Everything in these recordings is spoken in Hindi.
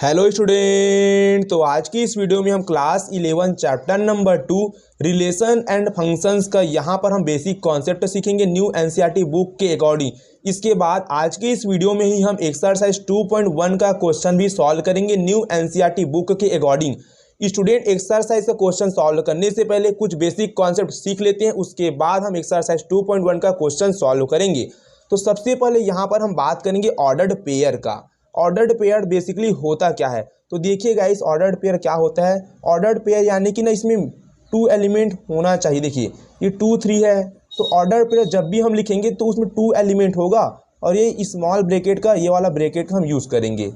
Hello student. तो आज की इस वीडियो में हम class 11 chapter number 2 relation and functions का यहाँ पर हम बेसिक कॉन्सेप्ट सीखेंगे न्यू एनसीईआरटी बुक के अकॉर्डिंग। इसके बाद आज की इस वीडियो में ही हम एक्सरसाइज 2.1 का क्वेश्चन भी सॉल्व करेंगे न्यू एनसीईआरटी बुक के अकॉर्डिंग। स्टूडेंट एक्सरसाइज का क्वेश्चन सॉल्व करने से पहले कुछ बेसिक कॉन्सेप्ट सीख लेते हैं, उसके बाद हम एक्सरसाइज 2.1 का क्वेश्चन सॉल्व करेंगे। तो सबसे पहले यहाँ पर हम बात करेंगे ऑर्डर्ड पेयर का। ऑर्डर्ड पेयर बेसिकली होता क्या है, तो देखिए गाइस ऑर्डर्ड पेयर क्या होता है। ऑर्डर्ड पेयर यानी कि ना इसमें 2 एलिमेंट होना चाहिए। देखिए ये 2 3 है, तो ऑर्डर्ड पेयर जब भी हम लिखेंगे तो उसमें 2 एलिमेंट होगा और ये स्मॉल ब्रैकेट का ये वाला ब्रैकेट का हम यूज़ करेंगे,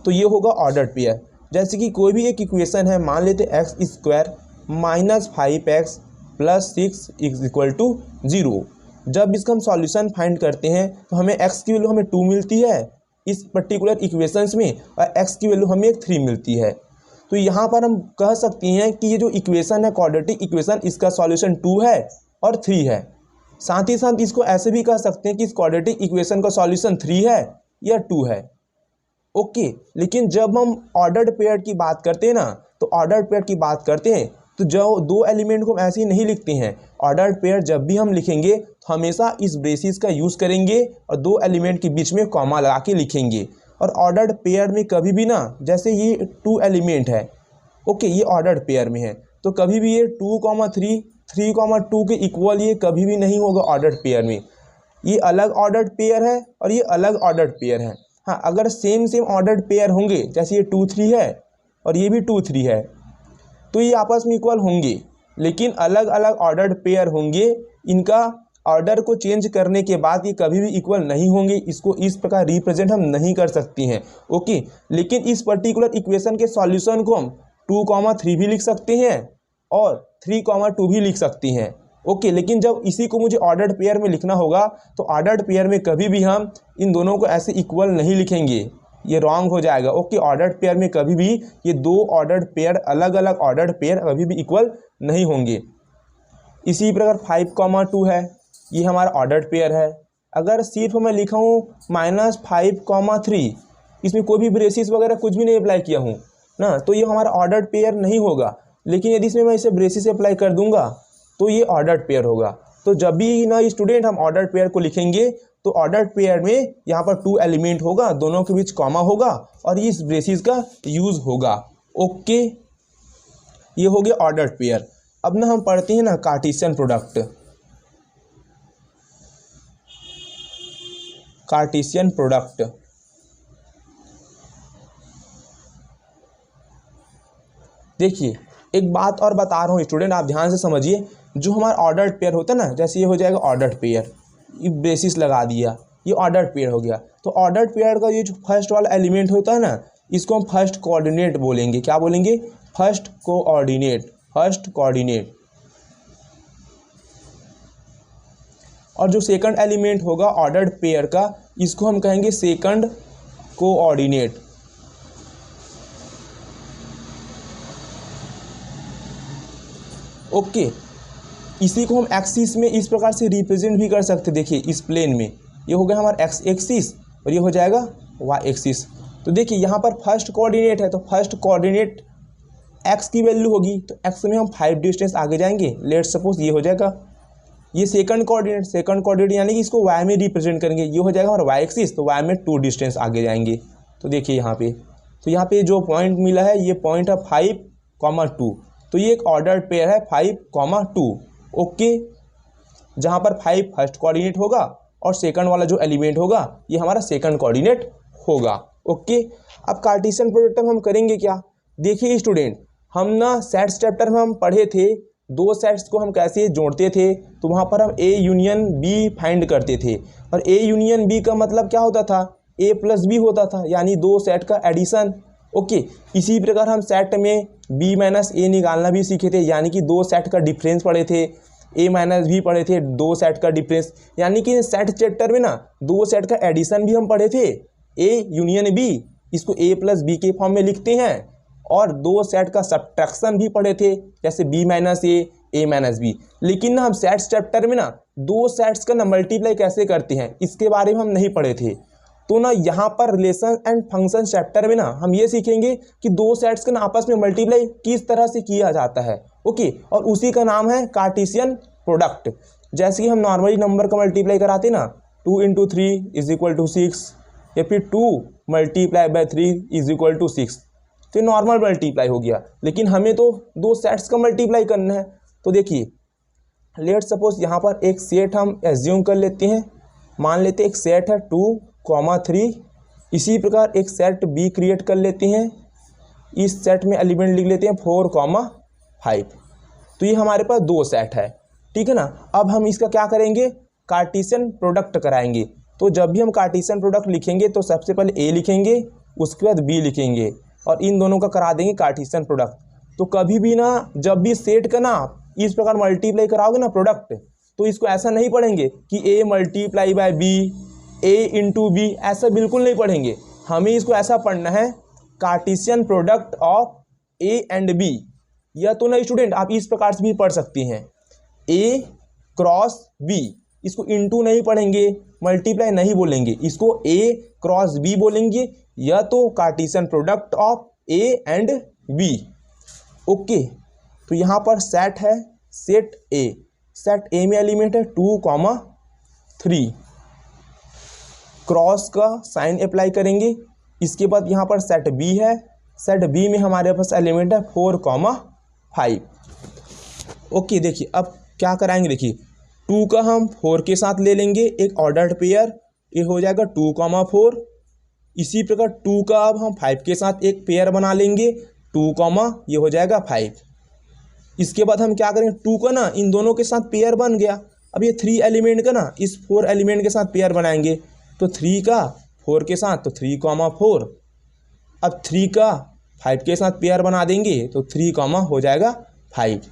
तो ये होगा ऑर्डर्ड पेयर। जैसे कि कोई भी एक इक्वेशन है, मान लेते x square minus 5x plus 6 equal to 0। जब इसका हम सॉल्यूशन फाइंड करते हैं तो हमें x की वैल्यू हमें 2 मिलती है इस पर्टिकुलर इक्वेशंस में और x की वैल्यू हमें 3 मिलती है। तो यहाँ पर हम कह सकते हैं कि ये जो इक्वेशन है क्वाड्रेटिक इक्वेशन, इसका सॉल्यूशन 2 है और 3 है। साथ ही साथ इसको ऐसे भी कह सकते हैं कि इस क्वाड्रेटिक इक्वेशन का सॉल्यूशन 3 है या 2 है। ओके, लेकिन जब हम ऑर्डर्ड पेयर की बात करते हैं ना, तो ऑर्डर्ड पेयर की बात करते हैं तो जो 2 एलिमेंट को हम ऐसे ही नहीं लिखते हैं। ऑर्डर्ड पेयर जब भी हम लिखेंगे तो हमेशा इस ब्रेसिस का यूज़ करेंगे और 2 एलिमेंट के बीच में कॉमा लगा के लिखेंगे। और ऑर्डर्ड पेयर में कभी भी ना, जैसे ये 2 एलिमेंट है, ओके, ये ऑर्डर्ड पेयर में है, तो कभी भी ये 2,3 3,2 के इक्वल ये कभी भी नहीं होगा ऑर्डर्ड पेयर में। ये अलग ऑर्डर्ड पेयर है और ये अलग ऑर्डर्ड पेयर है। हाँ, अगर सेम ऑर्डर्ड पेयर होंगे, जैसे ये 2 3 है और ये भी 2 3 है, तो ये आपस में इक्वल होंगे, लेकिन अलग अलग ऑर्डर्ड पेयर होंगे। इनका ऑर्डर को चेंज करने के बाद ये कभी भी इक्वल नहीं होंगे। इसको इस प्रकार रिप्रेजेंट हम नहीं कर सकती हैं। ओके, लेकिन इस पर्टिकुलर इक्वेशन के सॉल्यूशन को हम 2,3 भी लिख सकते हैं और 3,2 भी लिख सकते हैं। ओके, लेकिन जब इसी को मुझे ऑर्डर्ड पेयर में लिखना होगा तो ऑर्डर्ड पेयर में कभी भी हम इन दोनों को ऐसे इक्वल नहीं लिखेंगे, ये रॉन्ग हो जाएगा। ओके, ऑर्डर्ड पेयर में कभी भी ये 2 ऑर्डर्ड पेयर, अलग अलग ऑर्डर्ड पेयर कभी भी इक्वल नहीं होंगे। इसी प्रकार 5,2 है, ये हमारा ऑर्डर्ड पेयर है। अगर सिर्फ मैं लिखा हूँ -5,3, इसमें कोई भी ब्रेसिस वगैरह कुछ भी नहीं अप्लाई किया हूँ ना, तो ये हमारा ऑर्डर्ड पेयर नहीं होगा। लेकिन यदि इसमें मैं इसे ब्रेसिस अप्लाई कर दूंगा तो ये ऑर्डर्ड पेयर होगा। तो जब भी ना स्टूडेंट हम ऑर्डर्ड पेयर को लिखेंगे तो ऑर्डर्ड पेयर में यहाँ पर 2 एलिमेंट होगा, दोनों के बीच कॉमा होगा और इस ब्रेसिस का यूज़ होगा। ओके, ये हो गया ऑर्डर्ड पेयर। अब ना हम पढ़ते हैं ना कार्टेशियन प्रोडक्ट। कार्टेशियन प्रोडक्ट, देखिए एक बात और बता रहा हूँ स्टूडेंट, आप ध्यान से समझिए। जो हमारा ऑर्डर्ड पेयर होता है ना, जैसे ये हो जाएगा ऑर्डर्ड पेयर, ये बेसिस लगा दिया, ये ऑर्डर्ड पेयर हो गया। तो ऑर्डर्ड पेयर का ये जो फर्स्ट वाला एलिमेंट होता है ना, इसको हम फर्स्ट कोऑर्डिनेट बोलेंगे। क्या बोलेंगे? First coordinate, first coordinate. और जो सेकंड एलिमेंट होगा ऑर्डर्ड पेयर का, इसको हम कहेंगे सेकंड कोऑर्डिनेट। ओके, इसी को हम एक्सिस में इस प्रकार से रिप्रेजेंट भी कर सकते। देखिए इस प्लेन में ये हो गया हमारा एक्स एक्सिस और ये हो जाएगा वाई एक्सिस। तो देखिए यहाँ पर फर्स्ट कोऑर्डिनेट है, तो फर्स्ट कोऑर्डिनेट एक्स की वैल्यू होगी, तो एक्स में हम 5 डिस्टेंस आगे जाएंगे। लेट सपोज ये हो जाएगा ये सेकंड कोऑर्डिनेट, सेकंड कोऑर्डिनेट यानी कि इसको वाई में रिप्रेजेंट करेंगे, ये हो जाएगा हमारा वाई एक्सिस, तो वाई में 2 डिस्टेंस आगे जाएंगे। तो देखिए यहाँ पे, तो यहाँ पे जो पॉइंट मिला है ये पॉइंट है 5,2, तो ये एक ऑर्डर्ड पेयर है 5,2। ओके, जहाँ पर 5 फर्स्ट कोऑर्डिनेट होगा और सेकंड वाला जो एलिमेंट होगा ये हमारा सेकंड कोऑर्डिनेट होगा। ओके, अब कार्टेशियन प्रोडक्ट में हम करेंगे क्या? देखिए स्टूडेंट, हम ना सेट्स चैप्टर में हम पढ़े थे, 2 सेट्स को हम कैसे जोड़ते थे, तो वहाँ पर हम ए यूनियन बी फाइंड करते थे। और ए यूनियन बी का मतलब क्या होता था? ए प्लस बी होता था, यानी 2 सेट का एडिशन। ओके, इसी प्रकार हम सेट में बी माइनस ए निकालना भी सीखे थे, यानी कि 2 सेट का डिफरेंस पढ़े थे। ए माइनस बी पढ़े थे, 2 सेट का डिफरेंस, यानी कि सेट चैप्टर में ना 2 सेट का एडिशन भी हम पढ़े थे। ए यूनियन बी, इसको ए प्लस बी के फॉर्म में लिखते हैं। और 2 सेट का सब्ट्रैक्शन भी पढ़े थे, जैसे बी माइनस ए माइनस बी। लेकिन ना हम सेट्स चैप्टर में ना 2 सेट्स का ना मल्टीप्लाई कैसे करते हैं, इसके बारे में हम नहीं पढ़े थे। तो ना यहाँ पर रिलेशन एंड फंक्शन चैप्टर में ना हम ये सीखेंगे कि दो सेट्स का ना आपस में मल्टीप्लाई किस तरह से किया जाता है। ओके, और उसी का नाम है कार्टेशियन प्रोडक्ट। जैसे कि हम नॉर्मली नंबर का मल्टीप्लाई कराते ना, 2 × 3 = 6, या फिर 2 × 3 = 6, तो नॉर्मल मल्टीप्लाई हो गया। लेकिन हमें तो दो सेट्स का मल्टीप्लाई करना है। तो देखिए, लेट सपोज यहाँ पर एक सेट हम एज्यूम कर लेते हैं, मान लेते हैं एक सेट है 2, 3। इसी प्रकार एक सेट बी क्रिएट कर लेते हैं, इस सेट में एलिमेंट लिख लेते हैं 4, 5। तो ये हमारे पास दो सेट है, ठीक है ना। अब हम इसका क्या करेंगे, कार्टेशियन प्रोडक्ट कराएंगे। तो जब भी हम कार्टेशियन प्रोडक्ट लिखेंगे तो सबसे पहले ए लिखेंगे, उसके बाद बी लिखेंगे, और इन दोनों का करा देंगे कार्टेशियन प्रोडक्ट। तो कभी भी ना जब भी सेट का ना इस प्रकार मल्टीप्लाई कराओगे ना प्रोडक्ट, तो इसको ऐसा नहीं पढ़ेंगे कि A multiply by B, A × B, ऐसा बिल्कुल नहीं पढ़ेंगे। हमें इसको ऐसा पढ़ना है, Cartesian product of A and B. या तो ना स्टूडेंट आप इस प्रकार से भी पढ़ सकती हैं, ए क्रॉस बी। इसको इंटू नहीं पढ़ेंगे, मल्टीप्लाई नहीं बोलेंगे, इसको ए क्रॉस बी बोलेंगे, या तो Cartesian product of A and B. Okay, तो यहाँ पर सेट है, सेट ए में एलिमेंट है 2, 3। क्रॉस का साइन अप्लाई करेंगे। इसके बाद यहाँ पर सेट बी है, सेट बी में हमारे पास एलिमेंट है 4, 5। ओके, देखिए अब क्या कराएंगे, देखिए 2 का हम 4 के साथ ले लेंगे एक ऑर्डर्ड पेयर, ये हो जाएगा 2, 4। इसी प्रकार 2 का अब हम 5 के साथ एक पेयर बना लेंगे, 2, ये हो जाएगा 5। इसके बाद हम क्या करेंगे, 2 का ना इन दोनों के साथ पेयर बन गया। अब ये 3 एलिमेंट का ना इस 4 एलिमेंट के साथ पेयर बनाएंगे, तो 3 का 4 के साथ, तो 3, 4। अब 3 का 5 के साथ पेयर बना देंगे, तो 3, हो जाएगा 5।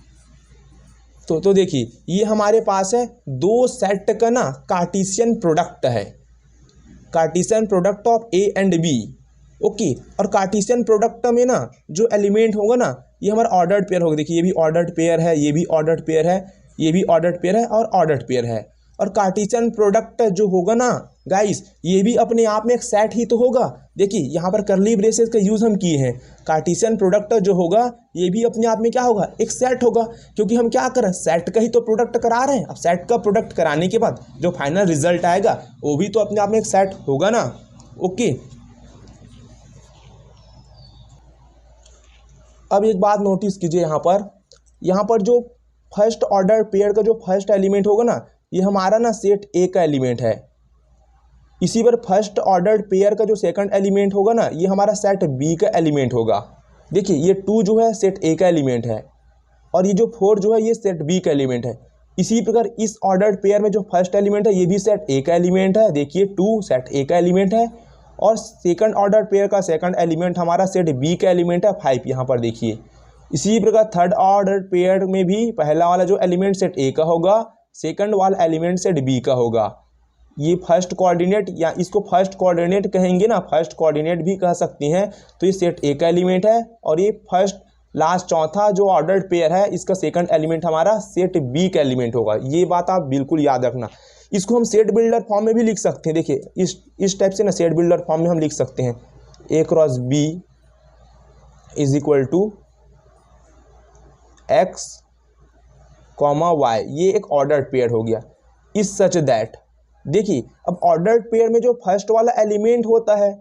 तो देखिए ये हमारे पास है दो सेट का ना कार्टेशियन प्रोडक्ट है, Cartesian product of A and B. Okay, और कार्टेशियन प्रोडक्ट में ना जो एलिमेंट होगा ना ये हमारा ऑर्डर्ड पेयर होगा। देखिए ये भी ऑर्डर्ड पेयर है, ये भी ऑर्डर्ड पेयर है, ये भी ऑर्डर्ड पेयर है और ऑर्डर्ड पेयर है। और कार्टेशियन प्रोडक्ट जो होगा ना गाइस, ये भी अपने आप में एक सेट ही तो होगा। देखिए यहाँ पर कर्ली ब्रेसेस का यूज़ हम किए हैं। कार्टेशियन प्रोडक्ट जो होगा ये भी अपने आप में क्या होगा, एक सेट होगा, क्योंकि हम क्या कर रहे हैं, सेट का ही तो प्रोडक्ट करा रहे हैं। अब सेट का प्रोडक्ट कराने के बाद जो फाइनल रिजल्ट आएगा वो भी तो अपने आप में एक सेट होगा ना। ओके, अब एक बात नोटिस कीजिए, यहाँ पर जो फर्स्ट ऑर्डर पेयर का जो फर्स्ट एलिमेंट होगा ना ये हमारा ना सेट ए का एलिमेंट है। इसी पर फर्स्ट ऑर्डर पेयर का जो सेकंड एलिमेंट होगा ना ये हमारा सेट बी का एलिमेंट होगा। देखिए ये 2 जो है सेट ए का एलिमेंट है, और ये जो 4 जो है ये सेट बी का एलिमेंट है। इसी प्रकार इस ऑर्डर्ड पेयर में जो फर्स्ट एलिमेंट है ये भी सेट ए का एलिमेंट है। देखिए 2 सेट ए का एलिमेंट है, और सेकंड ऑर्डर पेयर का सेकंड एलिमेंट हमारा सेट बी का एलिमेंट है 5। यहाँ पर देखिए इसी प्रकार थर्ड ऑर्डर पेयर में भी पहला वाला जो एलिमेंट सेट ए का होगा, सेकंड वाला एलिमेंट सेट बी का होगा। ये फर्स्ट कोऑर्डिनेट या इसको फर्स्ट कोऑर्डिनेट कहेंगे ना, फर्स्ट कोऑर्डिनेट भी कह सकते हैं। तो ये सेट ए का एलिमेंट है, और ये फर्स्ट लास्ट चौथा जो ऑर्डर्ड पेयर है इसका सेकंड एलिमेंट हमारा सेट बी का एलिमेंट होगा। ये बात आप बिल्कुल याद रखना। इसको हम सेट बिल्डर फॉर्म में भी लिख सकते हैं। देखिए इस टाइप से ना सेट बिल्डर फॉर्म में हम लिख सकते हैं, A cross B is equal to x comma y. ये एक ऑर्डर्ड पेयर हो गया। इस सच दैट, देखिए अब ऑर्डर्ड पेयर में जो फर्स्ट वाला एलिमेंट होता है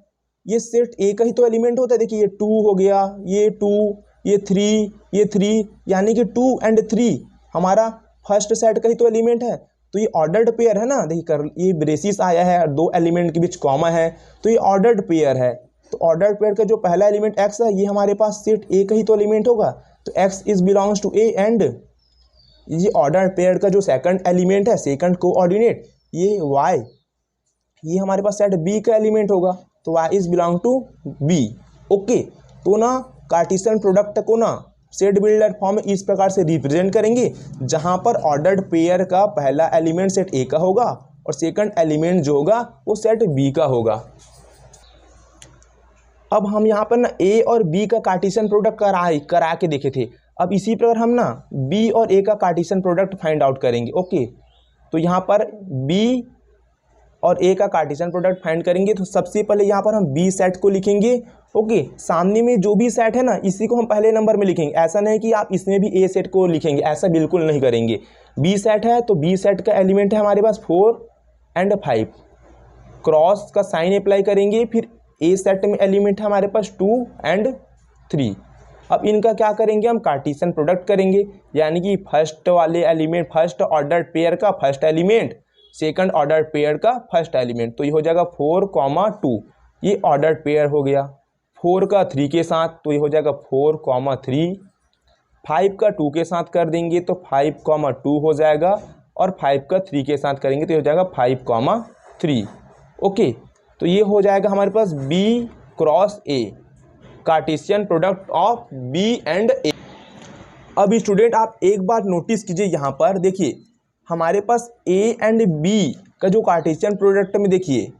ये सेट ए का ही तो एलिमेंट होता है। देखिए ये 2 हो गया, ये 2, ये 3, ये 3, यानी कि 2 और 3 हमारा फर्स्ट सेट का ही तो एलिमेंट है। तो ये ऑर्डर्ड पेयर है ना। देखिए ये ब्रेसिस आया है और 2 एलिमेंट के बीच कॉमा है, तो ये ऑर्डर्ड पेयर है। तो ऑर्डर्ड पेयर का जो पहला एलिमेंट एक्स है ये हमारे पास सेट ए का ही तो एलिमेंट होगा। तो x is belongs to A, and ये ऑर्डर्ड पेयर का जो सेकंड एलिमेंट है, सेकंड कोऑर्डिनेट, ये वाई, ये हमारे पास सेट बी का एलिमेंट होगा। तो y is belong to B. Okay, तो ना कार्टेशियन प्रोडक्ट को ना सेट बिल्डर फॉर्म में इस प्रकार से रिप्रेजेंट करेंगे, जहां पर ऑर्डर्ड पेयर का पहला एलिमेंट सेट ए का होगा और सेकंड एलिमेंट जो होगा वो सेट बी का होगा। अब हम यहाँ पर ना ए और बी का कार्टेशियन प्रोडक्ट करा के देखे थे। अब इसी प्रकार हम ना बी और ए का कार्टेशियन प्रोडक्ट फाइंड आउट करेंगे। ओके, तो यहाँ पर बी और ए का कार्टेशियन प्रोडक्ट फाइंड करेंगे। तो सबसे पहले यहाँ पर हम बी सेट को लिखेंगे। ओके, सामने में जो भी सेट है ना इसी को हम पहले नंबर में लिखेंगे। ऐसा नहीं कि आप इसमें भी ए सेट को लिखेंगे, ऐसा बिल्कुल नहीं करेंगे। बी सेट है तो बी सेट का एलिमेंट है हमारे पास 4 और 5, क्रॉस का साइन अप्लाई करेंगे। फिर ए सेट में एलिमेंट है हमारे पास 2 और 3। अब इनका क्या करेंगे, हम कार्टेशियन प्रोडक्ट करेंगे, यानी कि फर्स्ट वाले एलिमेंट, फर्स्ट ऑर्डर पेयर का first element, second order pair का फर्स्ट एलिमेंट। तो ये हो जाएगा 4, 2, ये ऑर्डर पेयर हो गया। 4 का 3 के साथ तो ये हो जाएगा 4, 3। 5 का 2 के साथ कर देंगे तो 5, 2 हो जाएगा। और 5 का 3 के साथ करेंगे तो ये हो जाएगा 5, 3। ओके, तो ये हो जाएगा हमारे पास B cross A, Cartesian product of B and A. अब स्टूडेंट आप एक बात नोटिस कीजिए, यहाँ पर देखिए हमारे पास ए एंड बी का जो कार्टेशियन प्रोडक्ट में देखिए,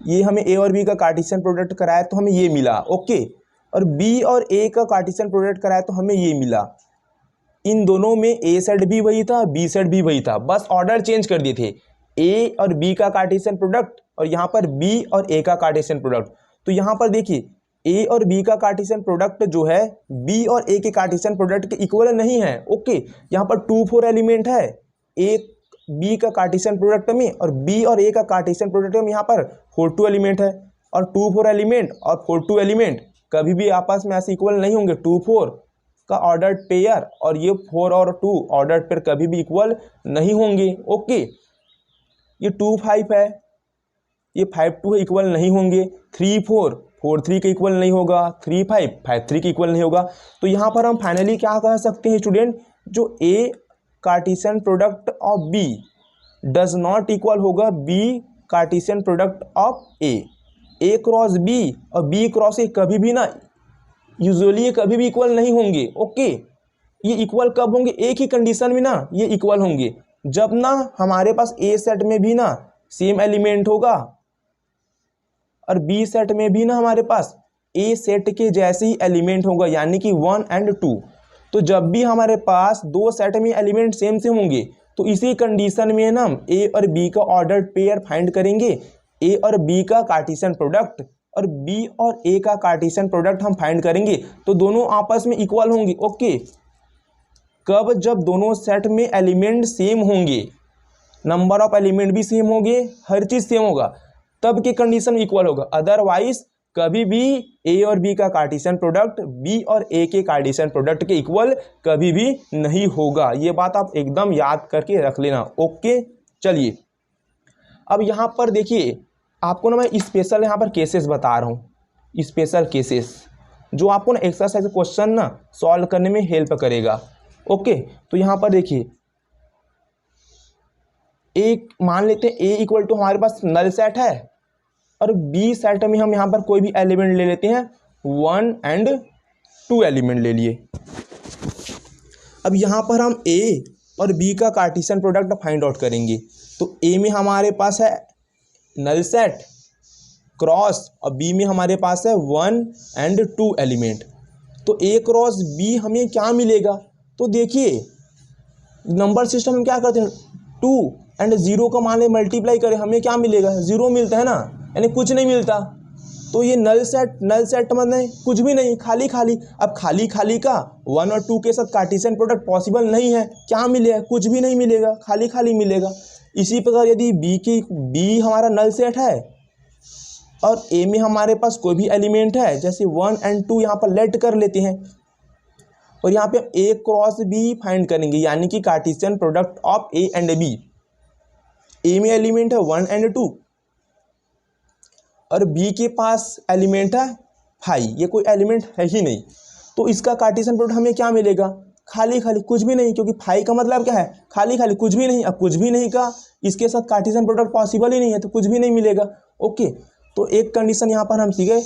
ये हमें ए और बी का कार्टेशियन प्रोडक्ट कराया तो हमें ये मिला। ओके, और बी और ए का कार्टेशियन प्रोडक्ट कराया तो हमें ये मिला। इन दोनों में ए सेट भी वही था, बी सेट भी वही था, बस ऑर्डर चेंज कर दिए थे। ए और बी का कार्टेशियन प्रोडक्ट और यहाँ पर बी और ए का कार्टेशियन प्रोडक्ट। तो यहाँ पर देखिए ए और बी का कार्टेशियन प्रोडक्ट जो है बी और ए के कार्टेशियन प्रोडक्ट के इक्वल नहीं है। ओके, यहाँ पर 2, 4 एलिमेंट है ए बी का कार्टेशियन प्रोडक्ट में, और बी और ए का कार्टेशियन प्रोडक्ट में यहाँ पर 4, 2 एलिमेंट है। और 2, 4 एलिमेंट और 4, 2 एलिमेंट कभी भी आपस में ऐसे इक्वल नहीं होंगे। 2, 4 का ऑर्डर्ड पेयर और ये 4 और 2 ऑर्डर्ड पेयर कभी भी इक्वल नहीं होंगे। ओके, ये 2, 5 है, ये 5, 2 इक्वल नहीं होंगे। 3, 4 3 के इक्वल नहीं होगा। 3, 5 3 के इक्वल नहीं होगा। तो यहाँ पर हम फाइनली क्या कह सकते हैं स्टूडेंट, जो A Cartesian product of B does not equal होगा B Cartesian product of A cross B और बी क्रॉस ए कभी भी ना, यूजुअली ये कभी भी इक्वल नहीं होंगे। ओके, ये इक्वल कब होंगे, एक ही कंडीशन में ना ये इक्वल होंगे, जब ना हमारे पास ए सेट में भी ना सेम एलिमेंट होगा और बी सेट में भी ना हमारे पास ए सेट के जैसे ही एलिमेंट होगा, यानी कि 1 और 2। तो जब भी हमारे पास दो सेट में एलिमेंट सेम सेम होंगे तो इसी कंडीशन में ना हम ए और बी का ऑर्डर्ड पेयर फाइंड करेंगे, ए और बी का कार्टेशियन प्रोडक्ट और बी और ए का कार्टेशियन प्रोडक्ट हम फाइंड करेंगे, तो दोनों आपस में इक्वल होंगे। ओके, कब, जब दोनों सेट में एलिमेंट सेम होंगे, नंबर ऑफ एलिमेंट भी सेम होंगे, हर चीज़ सेम होगा, तब की कंडीशन इक्वल होगा। अदरवाइज कभी भी ए और बी का कार्टेशियन प्रोडक्ट बी और ए के कार्टेशियन प्रोडक्ट के इक्वल कभी भी नहीं होगा। ये बात आप एकदम याद करके रख लेना। ओके, चलिए अब यहाँ पर देखिए, आपको ना मैं स्पेशल यहाँ पर केसेस बता रहा हूँ, स्पेशल केसेस जो आपको ना एक्सरसाइज क्वेश्चन ना सॉल्व करने में हेल्प करेगा। ओके, तो यहाँ पर देखिए, एक मान लेते हैं ए इक्वल टू हमारे पास नल सेट है और बी सेट में हम यहाँ पर कोई भी एलिमेंट ले लेते हैं, 1 और 2 एलिमेंट ले लिए। अब यहाँ पर हम ए और बी का कार्टेशियन प्रोडक्ट फाइंड आउट करेंगे। तो ए में हमारे पास है नल सेट क्रॉस और बी में हमारे पास है 1 और 2 एलिमेंट। तो ए क्रॉस बी हमें क्या मिलेगा, तो देखिए नंबर सिस्टम में क्या करते हैं, 2 और 0 का मान ले मल्टीप्लाई करें, हमें क्या मिलेगा, 0 मिलता है ना, यानी कुछ नहीं मिलता। तो ये नल सेट मतलब कुछ भी नहीं, खाली खाली। अब खाली खाली का 1 और 2 के साथ कार्टेशियन प्रोडक्ट पॉसिबल नहीं है, क्या मिलेगा, कुछ भी नहीं मिलेगा, खाली खाली मिलेगा। इसी प्रकार यदि बी हमारा नल सेट है और ए में हमारे पास कोई भी एलिमेंट है, जैसे 1 और 2 यहाँ पर लेट कर लेते हैं, और यहाँ पे ए क्रॉस बी फाइंड करेंगे, यानी कि Cartesian product of A and B. A में एलिमेंट है 1 और 2 और बी के पास एलिमेंट है 5, ये कोई एलिमेंट है ही नहीं, तो इसका कार्टेशियन प्रोडक्ट हमें क्या मिलेगा, खाली खाली, कुछ भी नहीं, क्योंकि 5 का मतलब क्या है, खाली खाली, कुछ भी नहीं। अब कुछ भी नहीं का इसके साथ कार्टेशियन प्रोडक्ट पॉसिबल ही नहीं है, तो कुछ भी नहीं मिलेगा। ओके, तो एक कंडीशन यहाँ पर हम सीखे,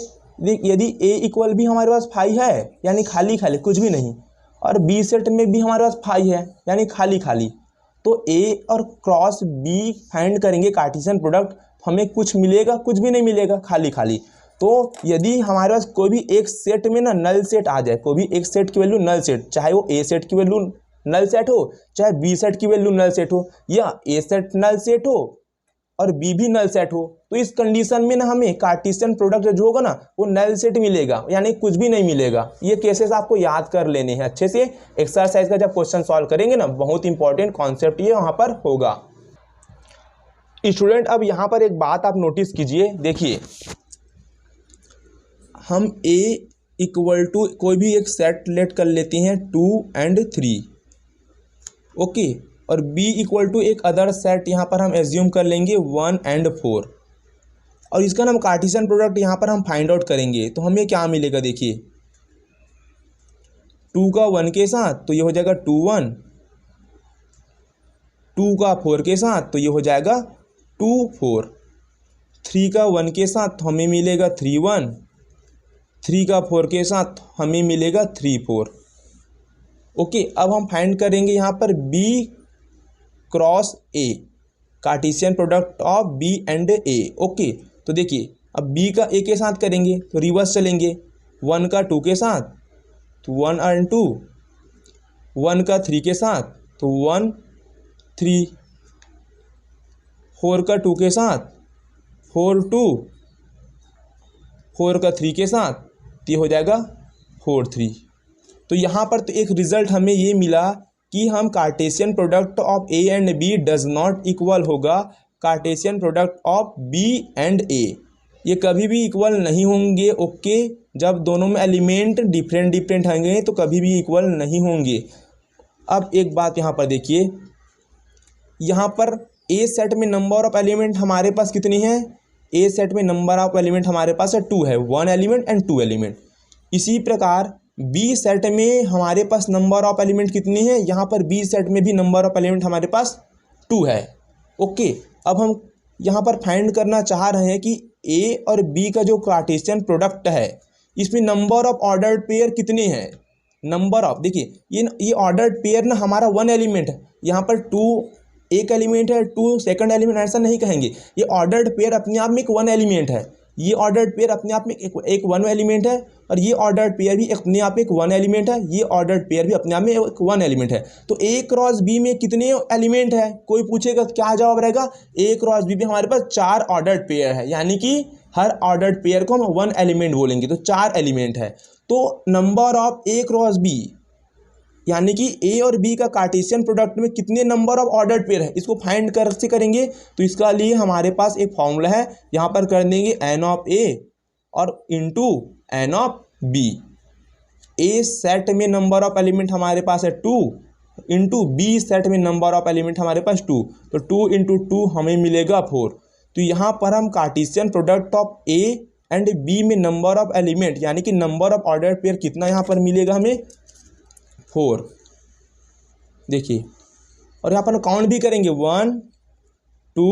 यदि ए इक्वल भी हमारे पास 5 है, यानी खाली खाली, कुछ भी नहीं, और बी सेट में भी हमारे पास 5 है, यानी खाली खाली, तो ए और क्रॉस बी फाइंड करेंगे कार्टेशियन प्रोडक्ट, हमें कुछ मिलेगा, कुछ भी नहीं मिलेगा, खाली खाली। तो यदि हमारे पास कोई भी एक सेट में ना नल सेट आ जाए, कोई भी एक सेट की वैल्यू नल सेट, चाहे वो ए सेट की वैल्यू नल सेट हो, चाहे बी सेट की वैल्यू नल सेट हो, या ए सेट नल सेट हो और बी भी नल सेट हो, तो इस कंडीशन में ना हमें कार्टेशियन प्रोडक्ट जो होगा ना वो नल सेट मिलेगा, यानी कुछ भी नहीं मिलेगा। ये केसेस आपको याद कर लेने हैं अच्छे से। एक्सरसाइज का जब क्वेश्चन सॉल्व करेंगे ना, बहुत इंपॉर्टेंट कॉन्सेप्ट ये वहाँ पर होगा। स्टूडेंट अब यहाँ पर एक बात आप नोटिस कीजिए, देखिए हम A इक्वल टू कोई भी एक सेट लेट कर लेते हैं 2 and 3, ओके, और B इक्वल टू एक अदर सेट यहाँ पर हम एज्यूम कर लेंगे 1 and 4, और इसका ना हम कार्टेशियन प्रोडक्ट यहाँ पर हम फाइंड आउट करेंगे। तो हमें क्या मिलेगा, देखिए 2 का 1 के साथ तो ये हो जाएगा 2 1, 2 का 4 के साथ तो ये हो जाएगा 2 4, 3 का 1 के साथ तो हमें मिलेगा 3 1, 3 का 4 के साथ हमें मिलेगा 3 4, ओके। अब हम फाइंड करेंगे यहाँ पर B cross A, Cartesian product of B and A, okay. तो देखिए अब B का A के साथ करेंगे तो रिवर्स चलेंगे, 1 का 2 के साथ तो 1 and 2, 1 का 3 के साथ तो 1 3, 4 का 2 के साथ 4 2, 4 का 3 के साथ तो ये हो जाएगा 4 3। तो यहाँ पर तो एक रिजल्ट हमें ये मिला कि हम Cartesian product of A and B does not equal होगा Cartesian product of B and A, ये कभी भी इक्वल नहीं होंगे, ओके। जब दोनों में एलिमेंट डिफरेंट डिफरेंट होंगे तो कभी भी इक्वल नहीं होंगे। अब एक बात यहाँ पर देखिए, यहाँ पर A सेट में नंबर ऑफ एलिमेंट हमारे पास कितनी है, A सेट में नंबर ऑफ एलिमेंट हमारे पास है 2 है, 1 एलिमेंट एंड 2 एलिमेंट। इसी प्रकार B सेट में हमारे पास नंबर ऑफ एलिमेंट कितनी है, यहाँ पर B सेट में भी नंबर ऑफ एलिमेंट हमारे पास 2 है, ओके। अब हम यहाँ पर फाइंड करना चाह रहे हैं कि A और B का जो कार्टेशियन प्रोडक्ट है इसमें नंबर ऑफ ऑर्डर्ड पेयर कितने हैं। नंबर ऑफ, देखिए ये ऑर्डर्ड पेयर ना हमारा 1 एलिमेंट है, यहाँ पर 2 एक एलिमेंट है, 2 सेकंड एलिमेंट, ऐसा नहीं कहेंगे। ये ऑर्डर्ड पेयर अपने आप में एक 1 एलिमेंट है, ये ऑर्डर्ड पेयर अपने आप में एक 1 एलिमेंट है, और ये ऑर्डर्ड पेयर भी अपने आप में एक 1 एलिमेंट है, ये ऑर्डर्ड पेयर भी अपने आप में एक 1 एलिमेंट है। तो A क्रॉस B में कितने एलिमेंट है, कोई पूछेगा क्या जवाब रहेगा, A क्रॉस B में हमारे पास 4 ऑर्डर्ड पेयर है, यानी कि हर ऑर्डर्ड पेयर को हम 1 एलिमेंट बोलेंगे, तो 4 एलिमेंट है। तो number of A cross B यानी कि A और B का कार्टेशियन प्रोडक्ट में कितने नंबर ऑफ ऑर्डर्ड पेयर है, इसको फाइंड कर से करेंगे। तो इसका लिए हमारे पास एक फॉर्मूला है, यहाँ पर कर देंगे n ऑफ A और into n of B। A set में नंबर ऑफ एलिमेंट हमारे पास है 2 इंटू B सेट में नंबर ऑफ एलिमेंट हमारे पास 2, तो 2 इंटू 2 हमें मिलेगा 4। तो यहाँ पर हम Cartesian product of A and B में नंबर ऑफ एलिमेंट यानी कि नंबर ऑफ ऑर्डर्ड पेयर कितना यहाँ पर मिलेगा हमें 4, देखिए। और यहाँ पर काउंट भी करेंगे 1 2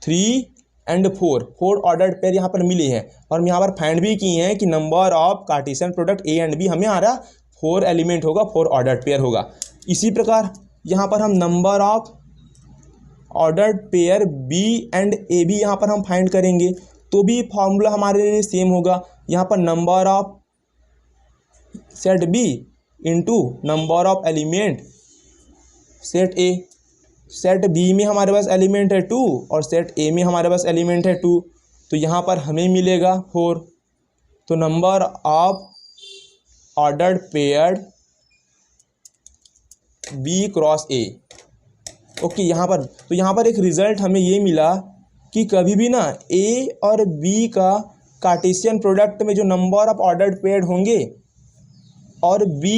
3 एंड 4 ऑर्डर्ड पेयर यहाँ पर मिले हैं, और हम यहाँ पर फाइंड भी किए हैं कि number of Cartesian product A and B हमें आ रहा 4 एलिमेंट होगा, 4 ऑर्डर्ड पेयर होगा। इसी प्रकार यहाँ पर हम number of ordered pair B and A भी यहाँ पर हम फाइंड करेंगे, तो भी फॉर्मूला हमारे लिए सेम होगा। यहाँ पर number of set B into number of element set A, set B में हमारे पास एलिमेंट है 2 और सेट A में हमारे पास एलिमेंट है 2, तो यहाँ पर हमें मिलेगा 4। तो number of ordered pair B cross A, okay. यहाँ पर एक रिजल्ट हमें ये मिला कि कभी भी ना A और B का कार्टेशियन प्रोडक्ट में जो नंबर ऑफ ऑर्डर्ड पेयर होंगे और B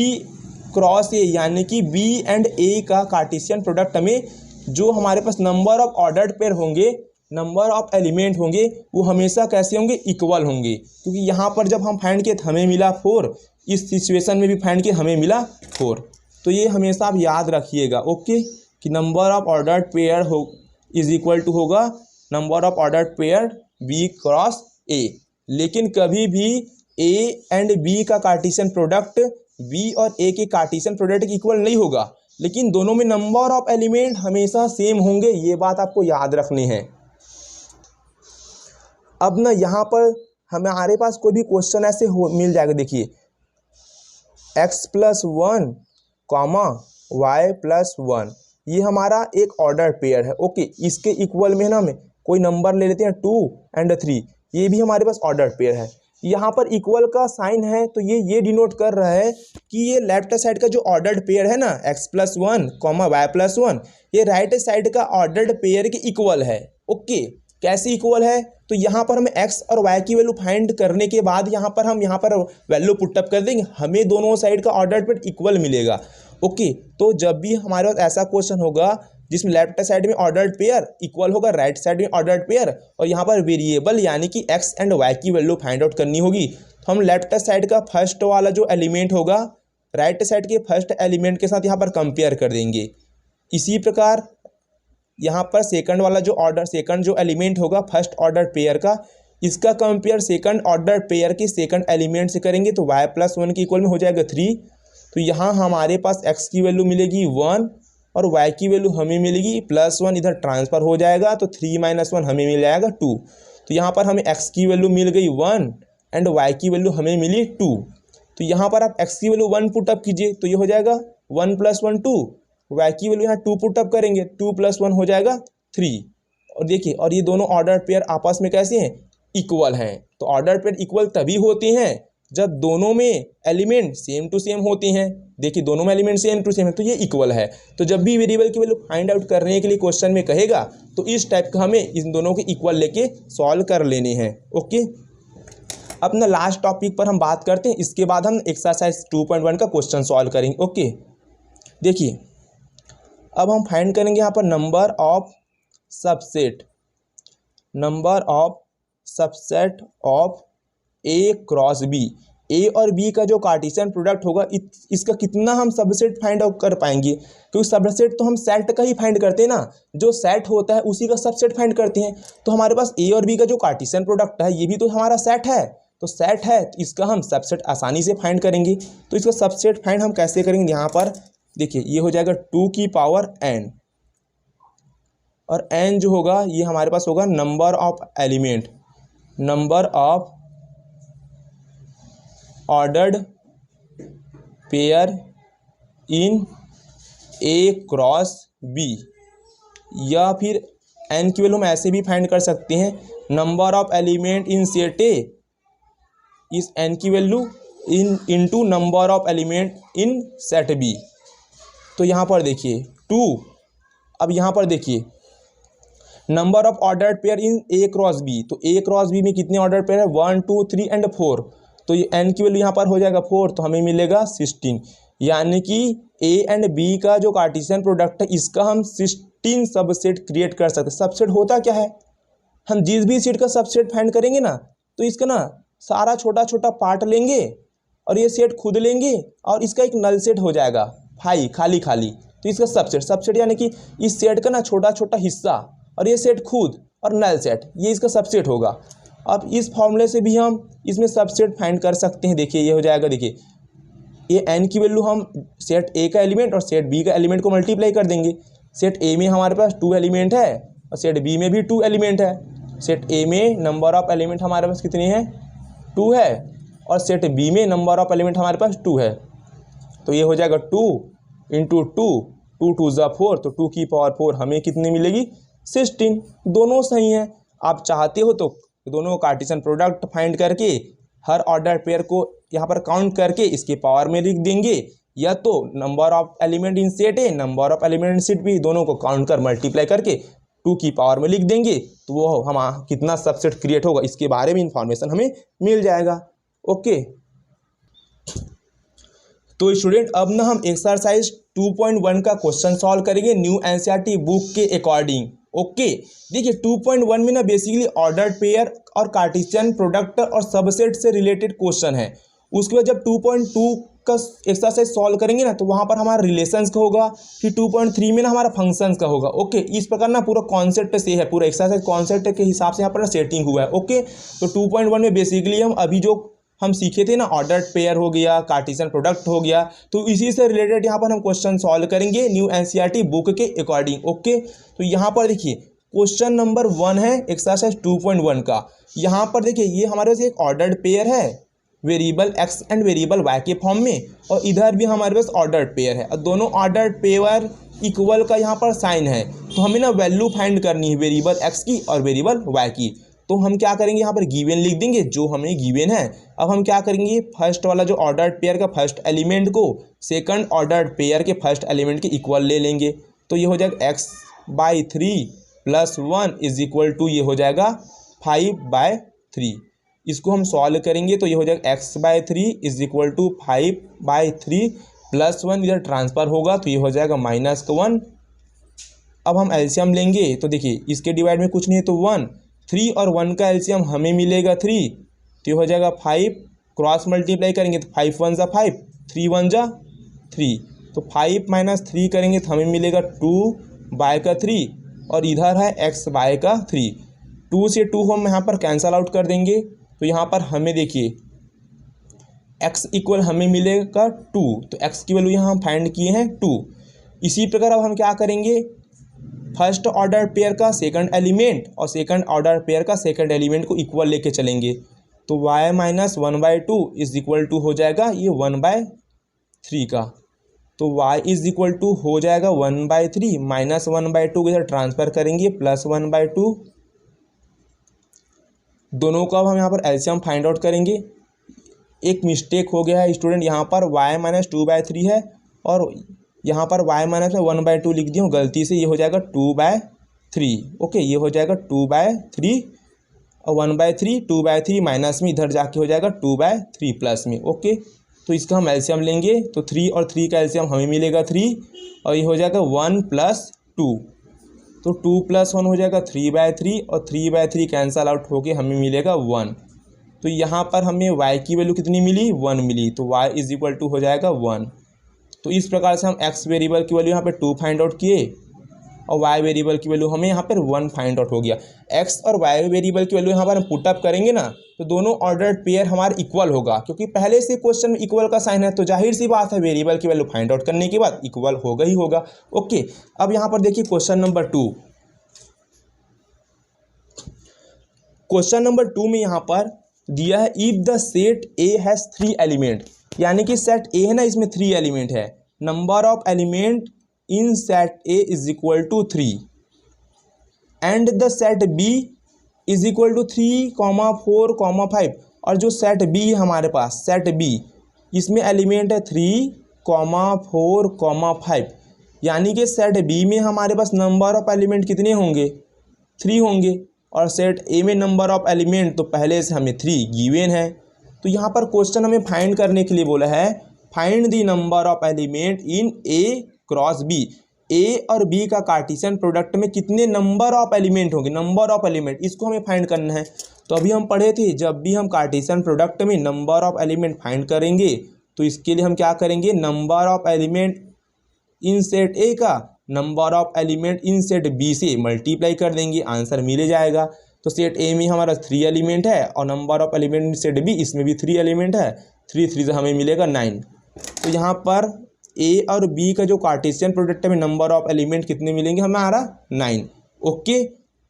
क्रॉस A यानी कि B एंड A का कार्टेशियन प्रोडक्ट में जो हमारे पास नंबर ऑफ ऑर्डर्ड पेयर होंगे, नंबर ऑफ एलिमेंट होंगे, वो हमेशा कैसे होंगे, इक्वल होंगे। क्योंकि यहाँ पर जब हम फाइंड किए हमें मिला 4, इस सिचुएशन में भी फाइंड किए हमें मिला 4। तो ये हमेशा आप याद रखिएगा, ओके, कि नंबर ऑफ ऑर्डर्ड पेयर हो इज इक्वल टू होगा number of ordered pair B cross A। लेकिन कभी भी A एंड B का कार्टेशियन प्रोडक्ट B और A के कार्टेशियन प्रोडक्ट के इक्वल नहीं होगा, लेकिन दोनों में नंबर ऑफ एलिमेंट हमेशा सेम होंगे, ये बात आपको याद रखनी है। अब ना यहाँ पर हमारे पास कोई भी क्वेश्चन ऐसे मिल जाएगा, देखिए x+1, y+1, ये हमारा एक ऑर्डर पेयर है, ओके। इसके इक्वल में ना हमें कोई नंबर ले लेते हैं 2 एंड 3, ये भी हमारे पास ऑर्डर्ड पेयर है। यहाँ पर इक्वल का साइन है तो ये डिनोट कर रहा है कि ये लेफ्ट साइड का जो ऑर्डर्ड पेयर है ना x+1, y+1, ये राइट साइड का ऑर्डर्ड पेयर के इक्वल है। ओके, कैसे इक्वल है? तो यहाँ पर हमें x और y की वैल्यू फाइंड करने के बाद यहाँ पर वैल्यू पुटअप कर देंगे, हमें दोनों साइड का ऑर्डर्ड पेयर इक्वल मिलेगा। ओके, तो जब भी हमारे पास ऐसा क्वेश्चन होगा जिसमें लेफ्ट साइड में ऑर्डर्ड पेयर इक्वल होगा राइट साइड में ऑर्डर्ड पेयर, और यहाँ पर वेरिएबल यानी कि x एंड y की वैल्यू फाइंड आउट करनी होगी, तो हम लेफ्ट साइड का फर्स्ट वाला जो एलिमेंट होगा राइट साइड के फर्स्ट एलिमेंट के साथ यहाँ पर कंपेयर कर देंगे। इसी प्रकार यहाँ पर सेकंड जो एलिमेंट होगा फर्स्ट ऑर्डर पेयर का, इसका कंपेयर सेकंड ऑर्डर पेयर के सेकंड एलिमेंट से करेंगे तो y+1 के इक्वल में हो जाएगा 3। तो यहाँ हमारे पास x की वैल्यू मिलेगी 1 और y की वैल्यू हमें मिलेगी +1, इधर ट्रांसफ़र हो जाएगा तो 3 - 1 हमें मिल जाएगा 2। तो यहाँ पर हमें x की वैल्यू मिल गई 1 एंड y की वैल्यू हमें मिली 2। तो यहाँ पर आप x की वैल्यू 1 पुटअप कीजिए तो ये हो जाएगा 1 + 1 2, y की वैल्यू यहाँ 2 पुटअप करेंगे 2 + 1 हो जाएगा 3। और देखिए, और ये दोनों ऑर्डर पेयर आपस में कैसे हैं? इक्वल हैं। तो ऑर्डर पेयर इक्वल तभी होते हैं जब दोनों में एलिमेंट सेम टू सेम होते हैं। देखिए, दोनों में एलिमेंट सेम टू सेम है तो ये इक्वल है। तो जब भी वेरिएबल की वैल्यू फाइंड आउट करने के लिए क्वेश्चन में कहेगा तो इस टाइप का हमें इन दोनों के इक्वल लेके सॉल्व कर लेने हैं। ओके, अपना लास्ट टॉपिक पर हम बात करते हैं, इसके बाद हम एक्सरसाइज 2.1 का क्वेश्चन सॉल्व करेंगे। ओके, देखिए अब हम फाइंड करेंगे यहाँ पर number of subset of A cross B। A और B का जो कार्टेशियन प्रोडक्ट होगा इसका कितना हम सबसेट फाइंड आउट कर पाएंगे, क्योंकि सबसेट तो हम सेट का ही फाइंड करते हैं ना, जो सेट होता है उसी का सबसेट फाइंड करते हैं। तो हमारे पास A और B का जो कार्टेशियन प्रोडक्ट है ये भी तो हमारा सेट है, तो सेट है तो इसका हम सबसेट आसानी से फाइंड करेंगे। तो इसका सबसेट फाइंड हम कैसे करेंगे? यहाँ पर देखिए, ये हो जाएगा 2 की पावर n, और n जो होगा ये हमारे पास होगा number of element, number of ordered pair in A cross B, या फिर n की वैल्यू हम ऐसे भी फाइंड कर सकते हैं, number of element in set A, इस n की value into number of element in set B। तो यहाँ पर देखिए 2, अब यहाँ पर देखिए number of ordered pair in A cross B, तो A क्रॉस B में कितने ऑर्डर पेयर है? 1 2 3 एंड 4। तो ये n की वैल्यू यहाँ पर हो जाएगा 4, तो हमें मिलेगा 16, यानी कि A एंड B का जो कार्टेशियन प्रोडक्ट है इसका हम 16 सबसेट क्रिएट कर सकते हैं। सबसेट होता क्या है? हम जिस भी सेट का सबसेट फाइंड करेंगे ना तो इसका ना सारा छोटा छोटा पार्ट लेंगे और ये सेट खुद लेंगे और इसका एक नल सेट हो जाएगा खाली। तो इसका सबसेट यानी कि इस सेट का ना छोटा छोटा हिस्सा और ये सेट खुद और नल सेट, ये इसका सबसेट होगा। अब इस फॉर्मूले से भी हम इसमें सबसेट फाइंड कर सकते हैं। देखिए ये हो जाएगा, देखिए ये n की वैल्यू हम सेट A का एलिमेंट और सेट B का एलिमेंट को मल्टीप्लाई कर देंगे। सेट A में हमारे पास 2 एलिमेंट है और सेट B में भी 2 एलिमेंट है। सेट A में नंबर ऑफ एलिमेंट हमारे पास कितने हैं? 2 है, और सेट B में नंबर ऑफ एलिमेंट हमारे पास 2 है। तो ये हो जाएगा 2 × 2, 2 2 ज़ा 4, तो 2 की पावर 4 हमें कितनी मिलेगी? 16। दोनों सही हैं। आप चाहते हो तो दोनों कार्टेशियन प्रोडक्ट फाइंड करके हर ऑर्डर पेयर को यहाँ पर काउंट करके इसके पावर में लिख देंगे, या तो number of element in set A, number of element in set B, दोनों को काउंट कर मल्टीप्लाई करके 2 की पावर में लिख देंगे, तो वो हम कितना सबसेट क्रिएट होगा इसके बारे में इंफॉर्मेशन हमें मिल जाएगा। ओके, तो स्टूडेंट अब ना हम एक्सरसाइज 2.1 का क्वेश्चन सॉल्व करेंगे न्यू एनसीईआरटी बुक के अकॉर्डिंग। ओके, देखिए 2.1 में ना बेसिकली ऑर्डर्ड पेयर और कार्टेशियन प्रोडक्ट और सबसेट से रिलेटेड क्वेश्चन है। उसके बाद जब 2.2 का एक्सरसाइज सॉल्व करेंगे ना तो वहाँ पर हमारा रिलेशंस का होगा, फिर 2.3 में ना हमारा फंक्शंस का होगा। ओके, इस प्रकार ना पूरा कॉन्सेप्ट से है, पूरा एक्सरसाइज कॉन्सेप्ट के हिसाब से यहाँ पर सेटिंग हुआ है। ओके, तो 2.1 में बेसिकली हम अभी जो हम सीखे थे ना ऑर्डर्ड पेयर हो गया, कार्टेशियन प्रोडक्ट हो गया, तो इसी से रिलेटेड यहाँ पर हम क्वेश्चन सॉल्व करेंगे न्यू एनसीईआरटी बुक के अकॉर्डिंग। ओके, तो यहाँ पर देखिए क्वेश्चन नंबर 1 है एक्सरसाइज 2.1 का। यहाँ पर देखिए ये हमारे पास एक ऑर्डर्ड पेयर है variable x and variable y के फॉर्म में, और इधर भी हमारे पास ऑर्डर्ड पेयर है और दोनों ऑर्डर्ड पेयर इक्वल का यहाँ पर साइन है। तो हमें ना वैल्यू फाइंड करनी है वेरिएबल एक्स की और वेरिएबल वाई की। तो हम क्या करेंगे, यहाँ पर गिवन लिख देंगे जो हमें गिवन है। अब हम क्या करेंगे, फर्स्ट वाला जो ऑर्डर्ड पेयर का फर्स्ट एलिमेंट को सेकंड ऑर्डर्ड पेयर के फर्स्ट एलिमेंट के इक्वल ले लेंगे। तो ये हो जाएगा x/3 + 1 इज इक्वल टू ये हो जाएगा 5/3। इसको हम सॉल्व करेंगे तो ये हो जाएगा x/3 इज इक्वल टू 5/3 + 1 इधर ट्रांसफ़र होगा तो ये हो जाएगा -1। अब हम एलसीएम लेंगे तो देखिए इसके डिवाइड में कुछ नहीं है तो 1, 3 और 1 का एलसीएम हमें मिलेगा 3, तो ये हो जाएगा 5। क्रॉस मल्टीप्लाई करेंगे तो 5 1 = 5, 3 1 = 3, तो 5 - 3 करेंगे तो हमें मिलेगा 2/3 और इधर है x/3। 2 से 2 हम यहाँ पर कैंसल आउट कर देंगे तो यहाँ पर हमें देखिए x इक्वल हमें मिलेगा 2, तो x की वैल्यू यहाँ हम फाइंड किए हैं 2। इसी प्रकार अब हम क्या करेंगे, फर्स्ट ऑर्डर पेयर का सेकंड एलिमेंट और सेकंड ऑर्डर पेयर का सेकंड एलिमेंट को इक्वल लेके चलेंगे। तो y - 1/2 इज इक्वल टू हो जाएगा ये 1/3 का, तो y इज इक्वल टू हो जाएगा 1/3 -1/2 को इधर ट्रांसफ़र करेंगे +1/2। दोनों का हम यहाँ पर एलसीएम फाइंड आउट करेंगे। एक मिस्टेक हो गया है स्टूडेंट, यहाँ पर y - 2/3 है और यहाँ पर y - 1/2 लिख दिया हूँ गलती से, ये हो जाएगा 2/3। ओके, ये हो जाएगा 2/3 और 1/3 2/3 माइनस में इधर जाके हो जाएगा 2/3 प्लस में। ओके, तो इसका हम एलसीएम लेंगे तो 3 और 3 का एलसीएम हमें मिलेगा 3 और ये हो जाएगा 1 + 2, तो 2 + 1 हो जाएगा 3/3 और 3/3 कैंसल आउट होके हमें मिलेगा 1। तो यहाँ पर हमें y की वैल्यू कितनी मिली, 1 मिली, तो y इज इक्वल टू हो जाएगा 1। तो इस प्रकार से हम x वेरिएबल की वैल्यू यहाँ पे 2 फाइंड आउट किए और y वेरिएबल की वैल्यू हमें यहाँ पर 1 फाइंड आउट हो गया। x और y वेरिएबल की वैल्यू यहाँ पर हम पुटअप करेंगे ना तो दोनों ऑर्डर्ड पेयर हमारे इक्वल होगा, क्योंकि पहले से क्वेश्चन में इक्वल का साइन है तो जाहिर सी बात है वेरिएबल की वैल्यू फाइंड आउट करने के बाद इक्वल होगा ही होगा। ओके, अब यहाँ पर देखिए क्वेश्चन नंबर 2। क्वेश्चन नंबर 2 में यहाँ पर दिया है if the set A has 3 element, यानी कि सेट ए है ना, इसमें 3 एलिमेंट है। Number of element in set A is equal to 3 and the set B is equal to 3, 4, 5। और जो सेट बी है हमारे पास, सेट बी इसमें एलिमेंट है 3, 4, 5, यानी कि सेट बी में हमारे पास नंबर ऑफ एलिमेंट कितने होंगे, 3 होंगे। और सेट ए में नंबर ऑफ एलिमेंट तो पहले से हमें 3 गिवन है। तो यहाँ पर क्वेश्चन हमें फाइंड करने के लिए बोला है find the number of element in A cross B. A और बी का कार्टेशियन प्रोडक्ट में कितने नंबर ऑफ एलिमेंट होंगे, नंबर ऑफ एलिमेंट, इसको हमें फाइंड करना है। तो अभी हम पढ़े थे जब भी हम कार्टेशियन प्रोडक्ट में नंबर ऑफ एलिमेंट फाइंड करेंगे तो इसके लिए हम क्या करेंगे, number of element in set A का number of element in set B से मल्टीप्लाई कर देंगे, आंसर मिल जाएगा। तो सेट ए में हमारा 3 एलिमेंट है और number of element in set B इसमें भी 3 एलिमेंट है, 3 3 से हमें मिलेगा 9। तो यहाँ पर ए और बी का जो कार्टेशियन प्रोडक्ट में नंबर ऑफ एलिमेंट कितने मिलेंगे हमारा 9। ओके,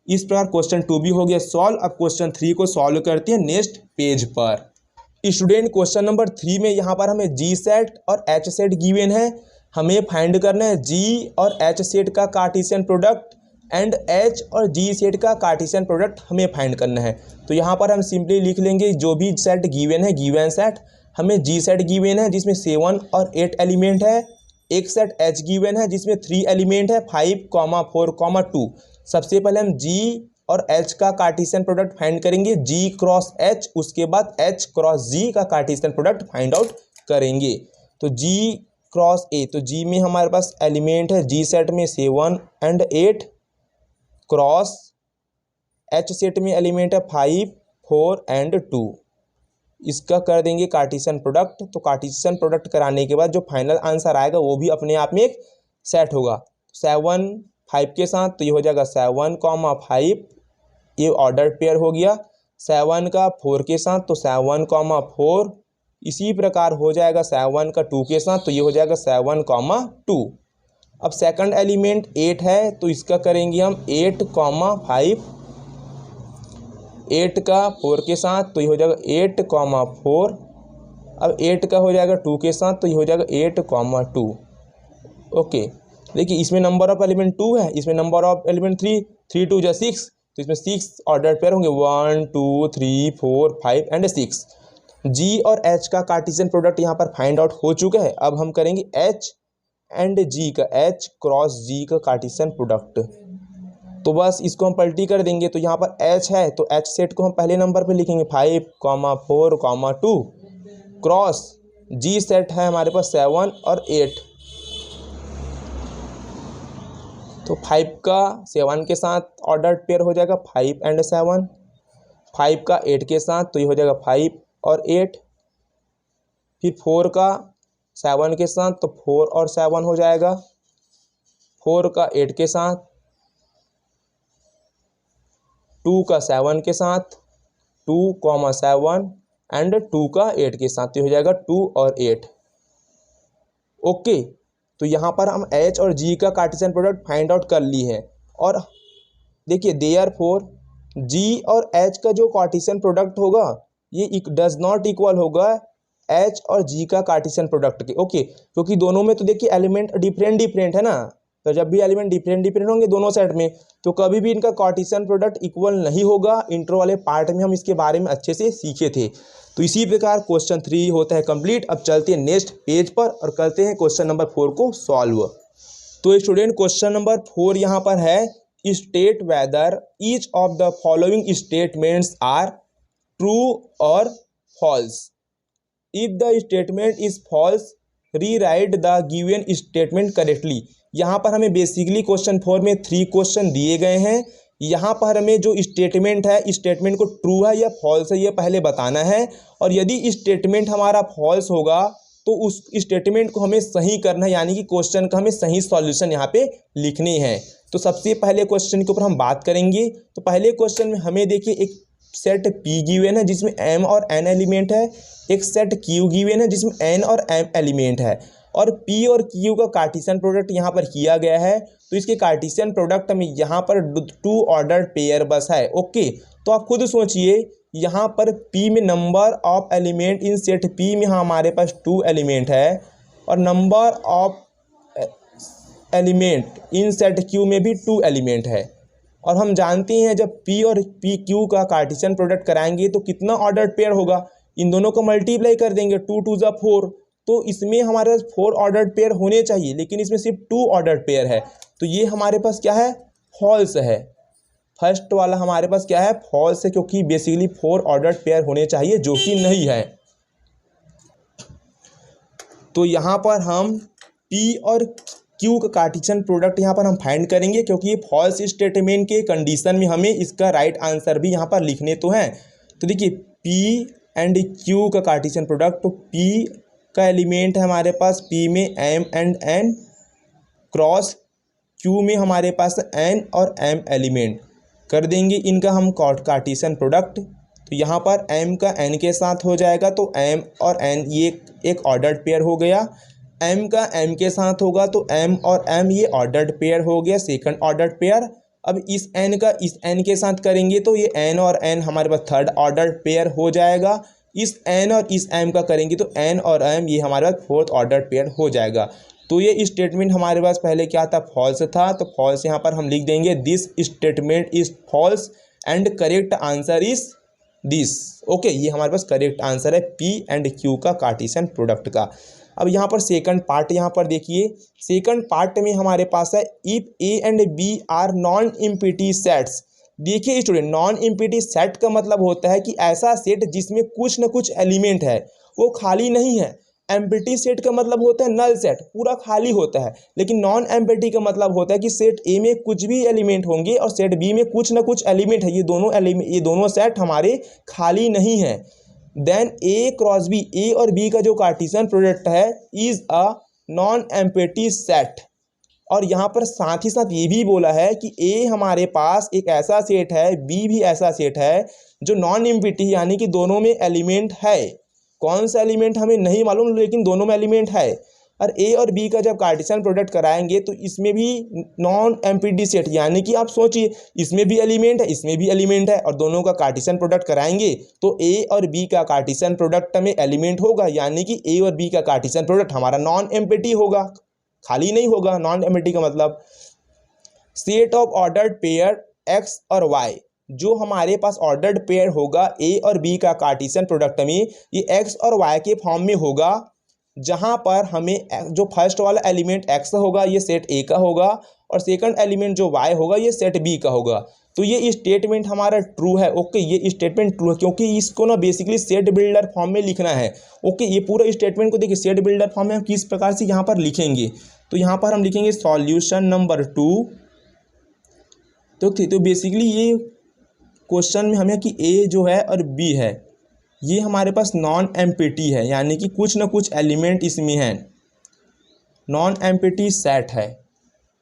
इस प्रकार क्वेश्चन 2 भी हो गया सॉल्व। अब क्वेश्चन 3 को सॉल्व करते हैं नेक्स्ट पेज पर। स्टूडेंट क्वेश्चन नंबर 3 में यहाँ पर हमें जी सेट और एच सेट गिवन है, हमें फाइंड करना है जी और एच सेट का कार्टेशियन प्रोडक्ट एंड एच और जी सेट का कार्टेशियन प्रोडक्ट हमें फाइंड करना है। तो यहाँ पर हम सिंपली लिख लेंगे जो भी सेट गिवन है, गिवन सेट हमें जी सेट गिवन है जिसमें 7 और 8 एलिमेंट है, एक सेट एच गिवन है जिसमें 3 एलिमेंट है 5, 4, 2। सबसे पहले हम जी और एच का कार्टेशियन प्रोडक्ट फाइंड करेंगे, जी क्रॉस एच, उसके बाद एच क्रॉस जी का कार्टेशियन प्रोडक्ट फाइंड आउट करेंगे। तो जी क्रॉस ए, तो जी में हमारे पास एलिमेंट है जी सेट में 7 और 8, क्रॉस एच सेट में एलिमेंट है 5, 4 और 2। इसका कर देंगे कार्टेशियन प्रोडक्ट। तो कार्टेशियन प्रोडक्ट कराने के बाद जो फाइनल आंसर आएगा वो भी अपने आप में एक सेट होगा। 7 5 के साथ तो ये हो जाएगा 7, 5, ये ऑर्डर पेयर हो गया। 7 का 4 के साथ तो 7, 4, इसी प्रकार हो जाएगा 7 का 2 के साथ तो ये हो जाएगा 7, 2। अब सेकंड एलिमेंट 8 है तो इसका करेंगे हम 8, 5, 8 का 4 के साथ तो ये हो जाएगा 8, 4। अब 8 का हो जाएगा 2 के साथ तो ये हो जाएगा 8, 2। ओके, देखिए इसमें नंबर ऑफ एलिमेंट 2 है, इसमें नंबर ऑफ एलिमेंट 3, 3 2 जा 6, तो इसमें 6 ऑर्डर पेयर होंगे, 1 2 3 4 5 एंड 6। जी और एच का कार्टेशियन प्रोडक्ट यहाँ पर फाइंड आउट हो चुका है। अब हम करेंगे एच एंड जी का, एच क्रॉस जी का कार्टेशियन प्रोडक्ट। तो बस इसको हम पलटी कर देंगे, तो यहाँ पर एच है तो एच सेट को हम पहले नंबर पे लिखेंगे 5, 4, 2 क्रॉस जी सेट है हमारे पास 7 और 8। तो 5 का 7 के साथ ऑर्डर पेयर हो जाएगा 5 एंड 7, 5 का 8 के साथ तो ये हो जाएगा 5 और 8, फिर 4 का 7 के साथ तो 4 और 7 हो जाएगा, 4 का 8 के साथ, 2 का 7 के साथ, 2, 7 एंड 2 का 8 के साथ तो हो जाएगा 2 और 8। ओके, तो यहाँ पर हम एच और जी का कार्टेशियन प्रोडक्ट फाइंड आउट कर ली है। और देखिए देयरफॉर जी और एच का जो कार्टेशियन प्रोडक्ट होगा ये डज नॉट इक्वल होगा एच और जी का कार्टेशियन प्रोडक्ट के। ओके, क्योंकि दोनों में तो देखिए एलिमेंट डिफरेंट है ना, तो जब भी एलिमेंट डिफरेंट होंगे दोनों सेट में तो कभी भी इनका कार्टेशियन प्रोडक्ट इक्वल नहीं होगा। इंट्रो वाले पार्ट में हम इसके बारे में अच्छे से सीखे थे। तो इसी प्रकार क्वेश्चन 3 होता है कंप्लीट। अब चलते हैं नेक्स्ट पेज पर और करते हैं क्वेश्चन नंबर 4 को सॉल्व। तो स्टूडेंट क्वेश्चन नंबर 4 यहाँ पर है, state whether each of the following statements are true और false. If the statement is false rewrite the given statement correctly. यहाँ पर हमें बेसिकली क्वेश्चन 4 में 3 क्वेश्चन दिए गए हैं। यहाँ पर हमें जो स्टेटमेंट है स्टेटमेंट को ट्रू है या फॉल्स है ये पहले बताना है, और यदि स्टेटमेंट हमारा फॉल्स होगा तो उस स्टेटमेंट को हमें सही करना है, यानी कि क्वेश्चन का हमें सही सॉल्यूशन यहाँ पे लिखने हैं। तो सबसे पहले क्वेश्चन के ऊपर हम बात करेंगे। तो पहले क्वेश्चन में हमें देखिए एक सेट P गिवन है जिसमें M और N एलिमेंट है, एक सेट Q गिवन है जिसमें N और M एलिमेंट है, और P और Q का कार्टेशियन प्रोडक्ट यहाँ पर किया गया है। तो इसके कार्टेशियन प्रोडक्ट में यहाँ पर 2 ऑर्डर पेयर बस है। ओके, तो आप खुद सोचिए यहाँ पर P में number of element in set P में हमारे पास 2 एलिमेंट है, और number of element in set Q में भी 2 एलिमेंट है। और हम जानते हैं जब P और PQ का कार्टेशियन प्रोडक्ट कराएंगे तो कितना ऑर्डर पेयर होगा, इन दोनों को मल्टीप्लाई कर देंगे, 2 2 जा 4, तो इसमें हमारे पास 4 ऑर्डर पेयर होने चाहिए, लेकिन इसमें सिर्फ 2 ऑर्डर पेयर है। तो ये हमारे पास क्या है, फॉल्स है। फर्स्ट वाला हमारे पास क्या है, फॉल्स है, क्योंकि बेसिकली 4 ऑर्डर पेयर होने चाहिए जो कि नहीं है। तो यहाँ पर हम P और Q का कार्टेशियन प्रोडक्ट यहाँ पर हम फाइंड करेंगे, क्योंकि ये फॉल्स स्टेटमेंट के कंडीशन में हमें इसका राइट आंसर भी यहाँ पर लिखने तो हैं। तो देखिए P एंड Q का कार्टेशियन प्रोडक्ट, तो P का एलिमेंट है हमारे पास P में M and N cross Q में हमारे पास N और M एलिमेंट कर देंगे इनका हम कार्टेशियन प्रोडक्ट। तो यहाँ पर M का N के साथ हो जाएगा, तो M और N ये एक ऑर्डर्ड पेयर हो गया। M का M के साथ होगा तो M और M ये ऑर्डर्ड पेयर हो गया, सेकंड ऑर्डर्ड पेयर। अब इस N का इस N के साथ करेंगे तो ये N और N हमारे पास थर्ड ऑर्डर्ड पेयर हो जाएगा। इस N और इस M का करेंगे तो N और M ये हमारे पास फोर्थ ऑर्डर्ड पेयर हो जाएगा। तो ये स्टेटमेंट हमारे पास पहले क्या था, फॉल्स था, तो फॉल्स यहाँ पर हम लिख देंगे this statement is false and correct answer is this. Okay, ये हमारे पास करेक्ट आंसर है P एंड Q का कार्टेशियन प्रोडक्ट का। अब यहाँ पर सेकंड पार्ट यहाँ पर देखिए, सेकंड पार्ट में हमारे पास है if A and B are non empty sets. देखिए स्टूडेंट, नॉन एम्प्टी सेट का मतलब होता है कि ऐसा सेट जिसमें कुछ न कुछ एलिमेंट है, वो खाली नहीं है। एम्प्टी सेट का मतलब होता है नल सेट, पूरा खाली होता है। लेकिन नॉन एम्प्टी का मतलब होता है कि सेट ए में कुछ भी एलिमेंट होंगे और सेट बी में कुछ ना कुछ एलिमेंट है, ये दोनों सेट हमारे खाली नहीं है। Then A cross B, A और बी का जो कार्टेशियन प्रोडक्ट है is a non empty set. और यहाँ पर साथ ही साथ ये भी बोला है कि ए हमारे पास एक ऐसा सेट है, बी भी ऐसा सेट है जो नॉन एम्प्टी, यानी कि दोनों में एलिमेंट है। कौन सा एलिमेंट हमें नहीं मालूम, लेकिन दोनों में एलिमेंट है। और ए और बी का जब कार्टेशियन प्रोडक्ट कराएंगे तो इसमें भी नॉन एम्प्टी सेट, यानी कि आप सोचिए इसमें भी एलिमेंट है, इसमें भी एलिमेंट है, और दोनों का कार्टेशियन प्रोडक्ट कराएंगे तो ए और बी का कार्टेशियन प्रोडक्ट में एलिमेंट होगा, यानी कि ए और बी का कार्टेशियन प्रोडक्ट हमारा नॉन एम्प्टी होगा। खाली नहीं होगा। नॉन एम्प्टी का मतलब set of ordered pair x और वाई, जो हमारे पास ऑर्डर्ड पेयर होगा ए और बी का कार्टेशियन प्रोडक्ट में ये एक्स और वाई के फॉर्म में होगा, जहां पर हमें जो फर्स्ट वाला एलिमेंट एक्स होगा ये सेट ए का होगा और सेकंड एलिमेंट जो वाई होगा ये सेट बी का होगा। तो ये स्टेटमेंट हमारा ट्रू है। ओके, ये स्टेटमेंट ट्रू है क्योंकि इसको ना बेसिकली सेट बिल्डर फॉर्म में लिखना है। ओके, ये पूरा स्टेटमेंट को देखिए सेट बिल्डर फॉर्म में हम किस प्रकार से यहाँ पर लिखेंगे, तो यहाँ पर हम लिखेंगे सॉल्यूशन नंबर 2। तो बेसिकली ये क्वेश्चन में हमें कि ए जो है और बी है ये हमारे पास नॉन एम्प्टी है, यानी कि कुछ ना कुछ एलिमेंट इसमें है, नॉन एम्प्टी सेट है।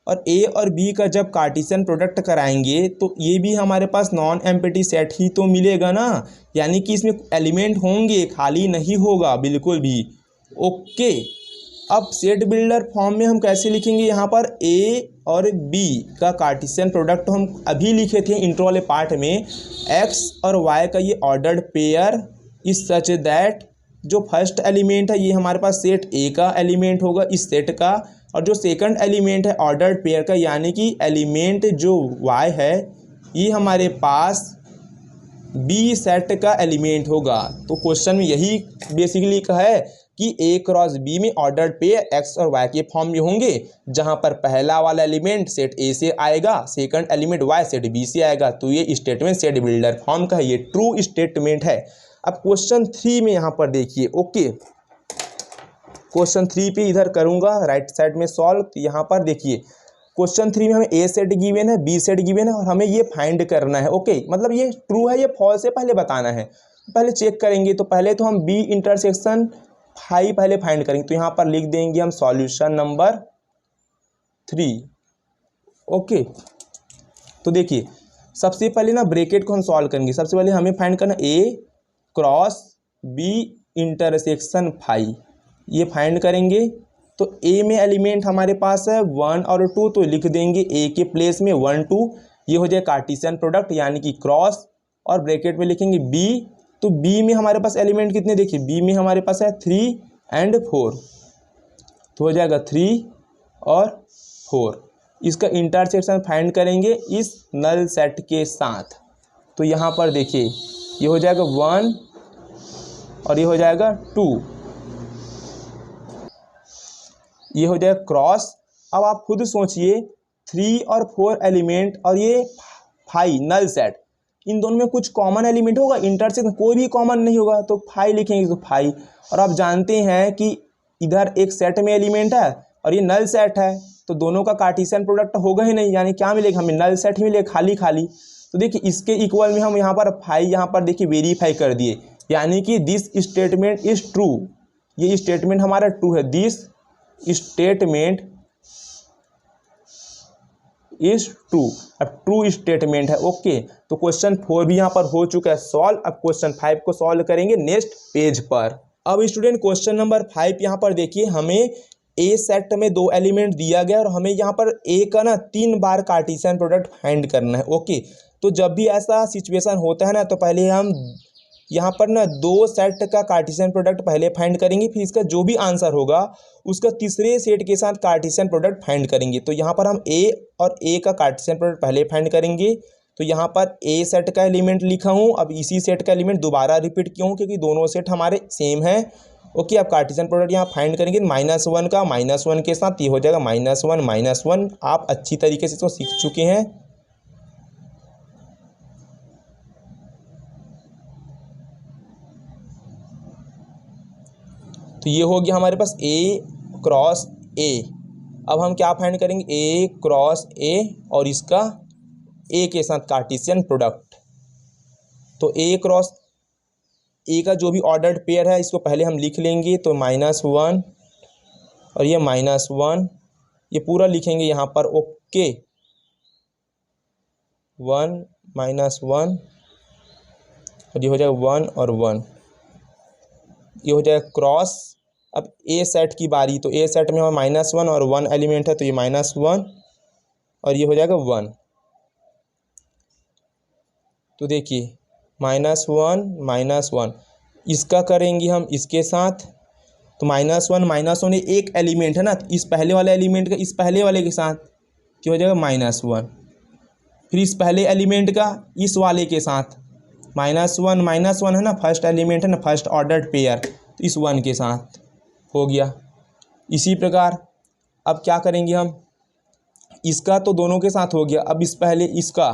और ए और बी का जब कार्टेशियन प्रोडक्ट कराएंगे तो ये भी हमारे पास नॉन एम्प्टी सेट ही तो मिलेगा ना, यानी कि इसमें एलिमेंट होंगे, खाली नहीं होगा बिल्कुल भी। ओके, अब सेट बिल्डर फॉर्म में हम कैसे लिखेंगे, यहाँ पर ए और बी का कार्टेशियन प्रोडक्ट हम अभी लिखे थे इंट्रो वाले पार्ट में, एक्स और वाई का ये ordered pair is such that जो फर्स्ट एलिमेंट है ये हमारे पास सेट ए का एलिमेंट होगा इस सेट का, और जो सेकंड एलिमेंट है ऑर्डर्ड पेयर का यानी कि एलिमेंट जो वाई है ये हमारे पास बी सेट का एलिमेंट होगा। तो क्वेश्चन में यही बेसिकली कहा है कि ए क्रॉस बी में ऑर्डर्ड पेयर एक्स और वाई के फॉर्म में होंगे, जहां पर पहला वाला एलिमेंट सेट ए से आएगा, second element y set B से आएगा। तो ये स्टेटमेंट सेट बिल्डर फॉर्म का है, ये ट्रू स्टेटमेंट है। अब क्वेश्चन 3 में यहाँ पर देखिए। ओके, क्वेश्चन 3 पे इधर करूंगा राइट साइड में सॉल्व। तो यहाँ पर देखिए क्वेश्चन 3 में हमें ए सेट गिवन है, बी सेट गिवन है और हमें ये फाइंड करना है। ओके, मतलब ये ट्रू है ये फॉल्स है पहले बताना है, पहले चेक करेंगे। तो पहले तो हम बी इंटरसेक्शन फाई पहले फाइंड करेंगे, तो यहाँ पर लिख देंगे हम सॉल्यूशन नंबर 3। ओके, तो देखिए सबसे पहले ना ब्रैकेट को हम सॉल्व करेंगे। सबसे पहले हमें फाइंड करना ए क्रॉस बी इंटरसेक्शन फाई, ये फाइंड करेंगे। तो ए में एलिमेंट हमारे पास है 1 और 2, तो लिख देंगे ए के प्लेस में 1 2, ये हो जाए कार्टेशियन प्रोडक्ट यानी कि क्रॉस, और ब्रैकेट में लिखेंगे बी। तो बी में हमारे पास एलिमेंट कितने देखिए, बी में हमारे पास है 3 और 4, तो हो जाएगा 3 और 4। इसका इंटरसेक्शन फाइंड करेंगे इस नल सेट के साथ। तो यहाँ पर देखिए ये हो जाएगा 1 और ये हो जाएगा 2, ये हो जाएगा क्रॉस। अब आप खुद सोचिए 3 और 4 एलिमेंट और ये 5 नल सेट, इन दोनों में कुछ कॉमन एलिमेंट होगा, इंटरसेक्शन कोई भी कॉमन नहीं होगा, तो 5 लिखेंगे तो 5। और आप जानते हैं कि इधर एक सेट में एलिमेंट है और ये नल सेट है, तो दोनों का कार्टेशियन प्रोडक्ट होगा ही नहीं, यानी क्या मिलेगा हमें, नल सेट ही मिलेगा, खाली खाली। तो देखिए इसके इक्वल में हम यहाँ पर 5 यहाँ पर देखिए वेरीफाई कर दिए, यानी कि दिस स्टेटमेंट इज ट्रू, ये स्टेटमेंट हमारा ट्रू है, दिस स्टेटमेंट इज ट्रू, अब ट्रू स्टेटमेंट है। ओके, तो क्वेश्चन 4 भी यहाँ पर हो चुका है सॉल्व। अब क्वेश्चन 5 को सॉल्व करेंगे नेक्स्ट पेज पर। अब स्टूडेंट क्वेश्चन नंबर 5 यहाँ पर देखिए, हमें ए सेट में 2 एलिमेंट दिया गया और हमें यहाँ पर ए का ना 3 बार कार्टेशियन प्रोडक्ट फाइंड करना है। ओके, तो जब भी ऐसा सिचुएशन होता है ना, तो पहले हम यहाँ पर ना 2 सेट का कार्टेशियन प्रोडक्ट पहले फाइंड करेंगे, फिर इसका जो भी आंसर होगा उसका तीसरे सेट के साथ कार्टेशियन प्रोडक्ट फाइंड करेंगे। तो यहाँ पर हम ए और ए का कार्टेशियन प्रोडक्ट पहले फाइंड करेंगे। तो यहाँ पर ए सेट का एलिमेंट लिखा हूँ, अब इसी सेट का एलिमेंट दोबारा रिपीट किया हूँ क्योंकि दोनों सेट हमारे सेम है। ओके, अब कार्टेशियन प्रोडक्ट यहाँ फाइंड करेंगे -1 का -1 के साथ, ये हो जाएगा -1 -1। आप अच्छी तरीके से इसको सीख चुके हैं। तो ये हो गया हमारे पास ए क्रॉस ए। अब हम क्या फाइंड करेंगे, ए क्रॉस ए और इसका ए के साथ कार्टेशियन प्रोडक्ट। तो ए क्रॉस ए का जो भी ऑर्डर्ड पेयर है इसको पहले हम लिख लेंगे, तो -1 और ये -1, ये पूरा लिखेंगे यहाँ पर। ओके, 1 -1 और ये हो जाएगा 1 और 1, ये हो जाएगा क्रॉस। अब ए सेट की बारी, तो ए सेट में हमारा -1 और 1 एलिमेंट है, तो ये -1 और ये हो जाएगा 1। तो देखिए -1 -1, इसका करेंगे हम इसके साथ, तो -1 ये एक एलिमेंट है ना, तो इस पहले वाले एलिमेंट का इस पहले वाले के साथ क्या हो जाएगा -1, फिर इस पहले एलिमेंट का इस वाले के साथ -1 है ना, फर्स्ट एलिमेंट है ना, फर्स्ट ऑर्डर पेयर, तो इस 1 के साथ हो गया। इसी प्रकार अब क्या करेंगे हम, इसका तो दोनों के साथ हो गया, अब इस पहले इसका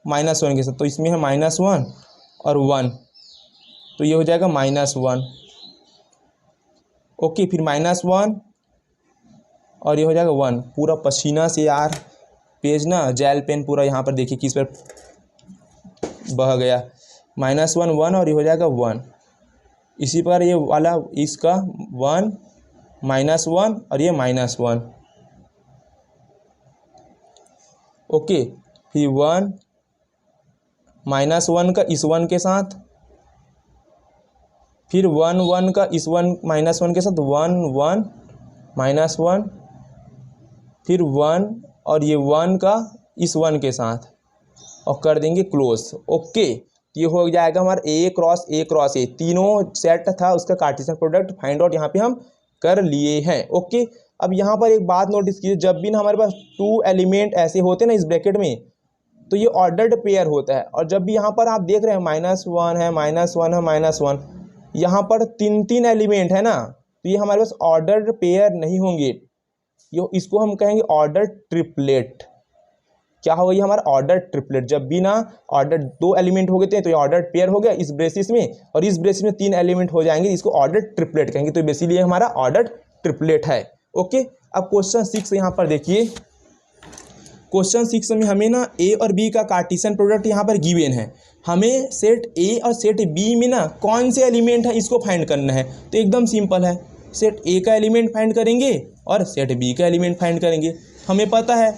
-1 के साथ, तो इसमें है -1 और 1, तो ये हो जाएगा -1। ओके, फिर -1 और ये हो जाएगा 1। पूरा पसीना से यार पेज ना, जेल पेन पूरा यहाँ पर देखिए किस पर बह गया। -1 1 और ये हो जाएगा 1। इसी प्रकार ये वाला इसका 1 -1 और ये -1। ओके, फिर 1 -1 का इस 1 के साथ, फिर 1 1 का इस 1 -1 के साथ 1 1 -1, फिर 1 और ये 1 का इस 1 के साथ और कर देंगे क्लोज। ओके, ये हो जाएगा हमारा A cross A cross A, तीनों सेट था उसका कार्टेशियन प्रोडक्ट फाइंड आउट यहाँ पे हम कर लिए हैं। ओके, अब यहाँ पर एक बात नोटिस कीजिए, जब भी ना हमारे पास 2 एलिमेंट ऐसे होते हैं ना इस ब्रैकेट में, तो ये ऑर्डर्ड पेयर होता है। और जब भी यहाँ पर आप देख रहे हैं -1 है -1 है -1, यहाँ पर 3 एलिमेंट है ना, तो ये हमारे पास ऑर्डर्ड पेयर नहीं होंगे, ये इसको हम कहेंगे ऑर्डर ट्रिपलेट। क्या होगा, ये हमारा ऑर्डर ट्रिपलेट। जब भी ना ऑर्डर 2 एलिमेंट हो गए थे तो ये ऑर्डर पेयर हो गया इस ब्रेसिस में, और इस ब्रेसिस में 3 एलिमेंट हो जाएंगे, इसको ऑर्डर ट्रिपलेट कहेंगे। तो बेसिकली ये हमारा ऑर्डर ट्रिपलेट है। ओके, अब क्वेश्चन 6 यहाँ पर देखिए। क्वेश्चन 6 में हमें ना A और B का कार्टेशियन प्रोडक्ट यहाँ पर गिवन है, हमें सेट A और सेट B में ना कौन से एलिमेंट है इसको फाइंड करना है। तो एकदम सिंपल है, सेट A का एलिमेंट फाइंड करेंगे और सेट B का एलिमेंट फाइंड करेंगे। हमें पता है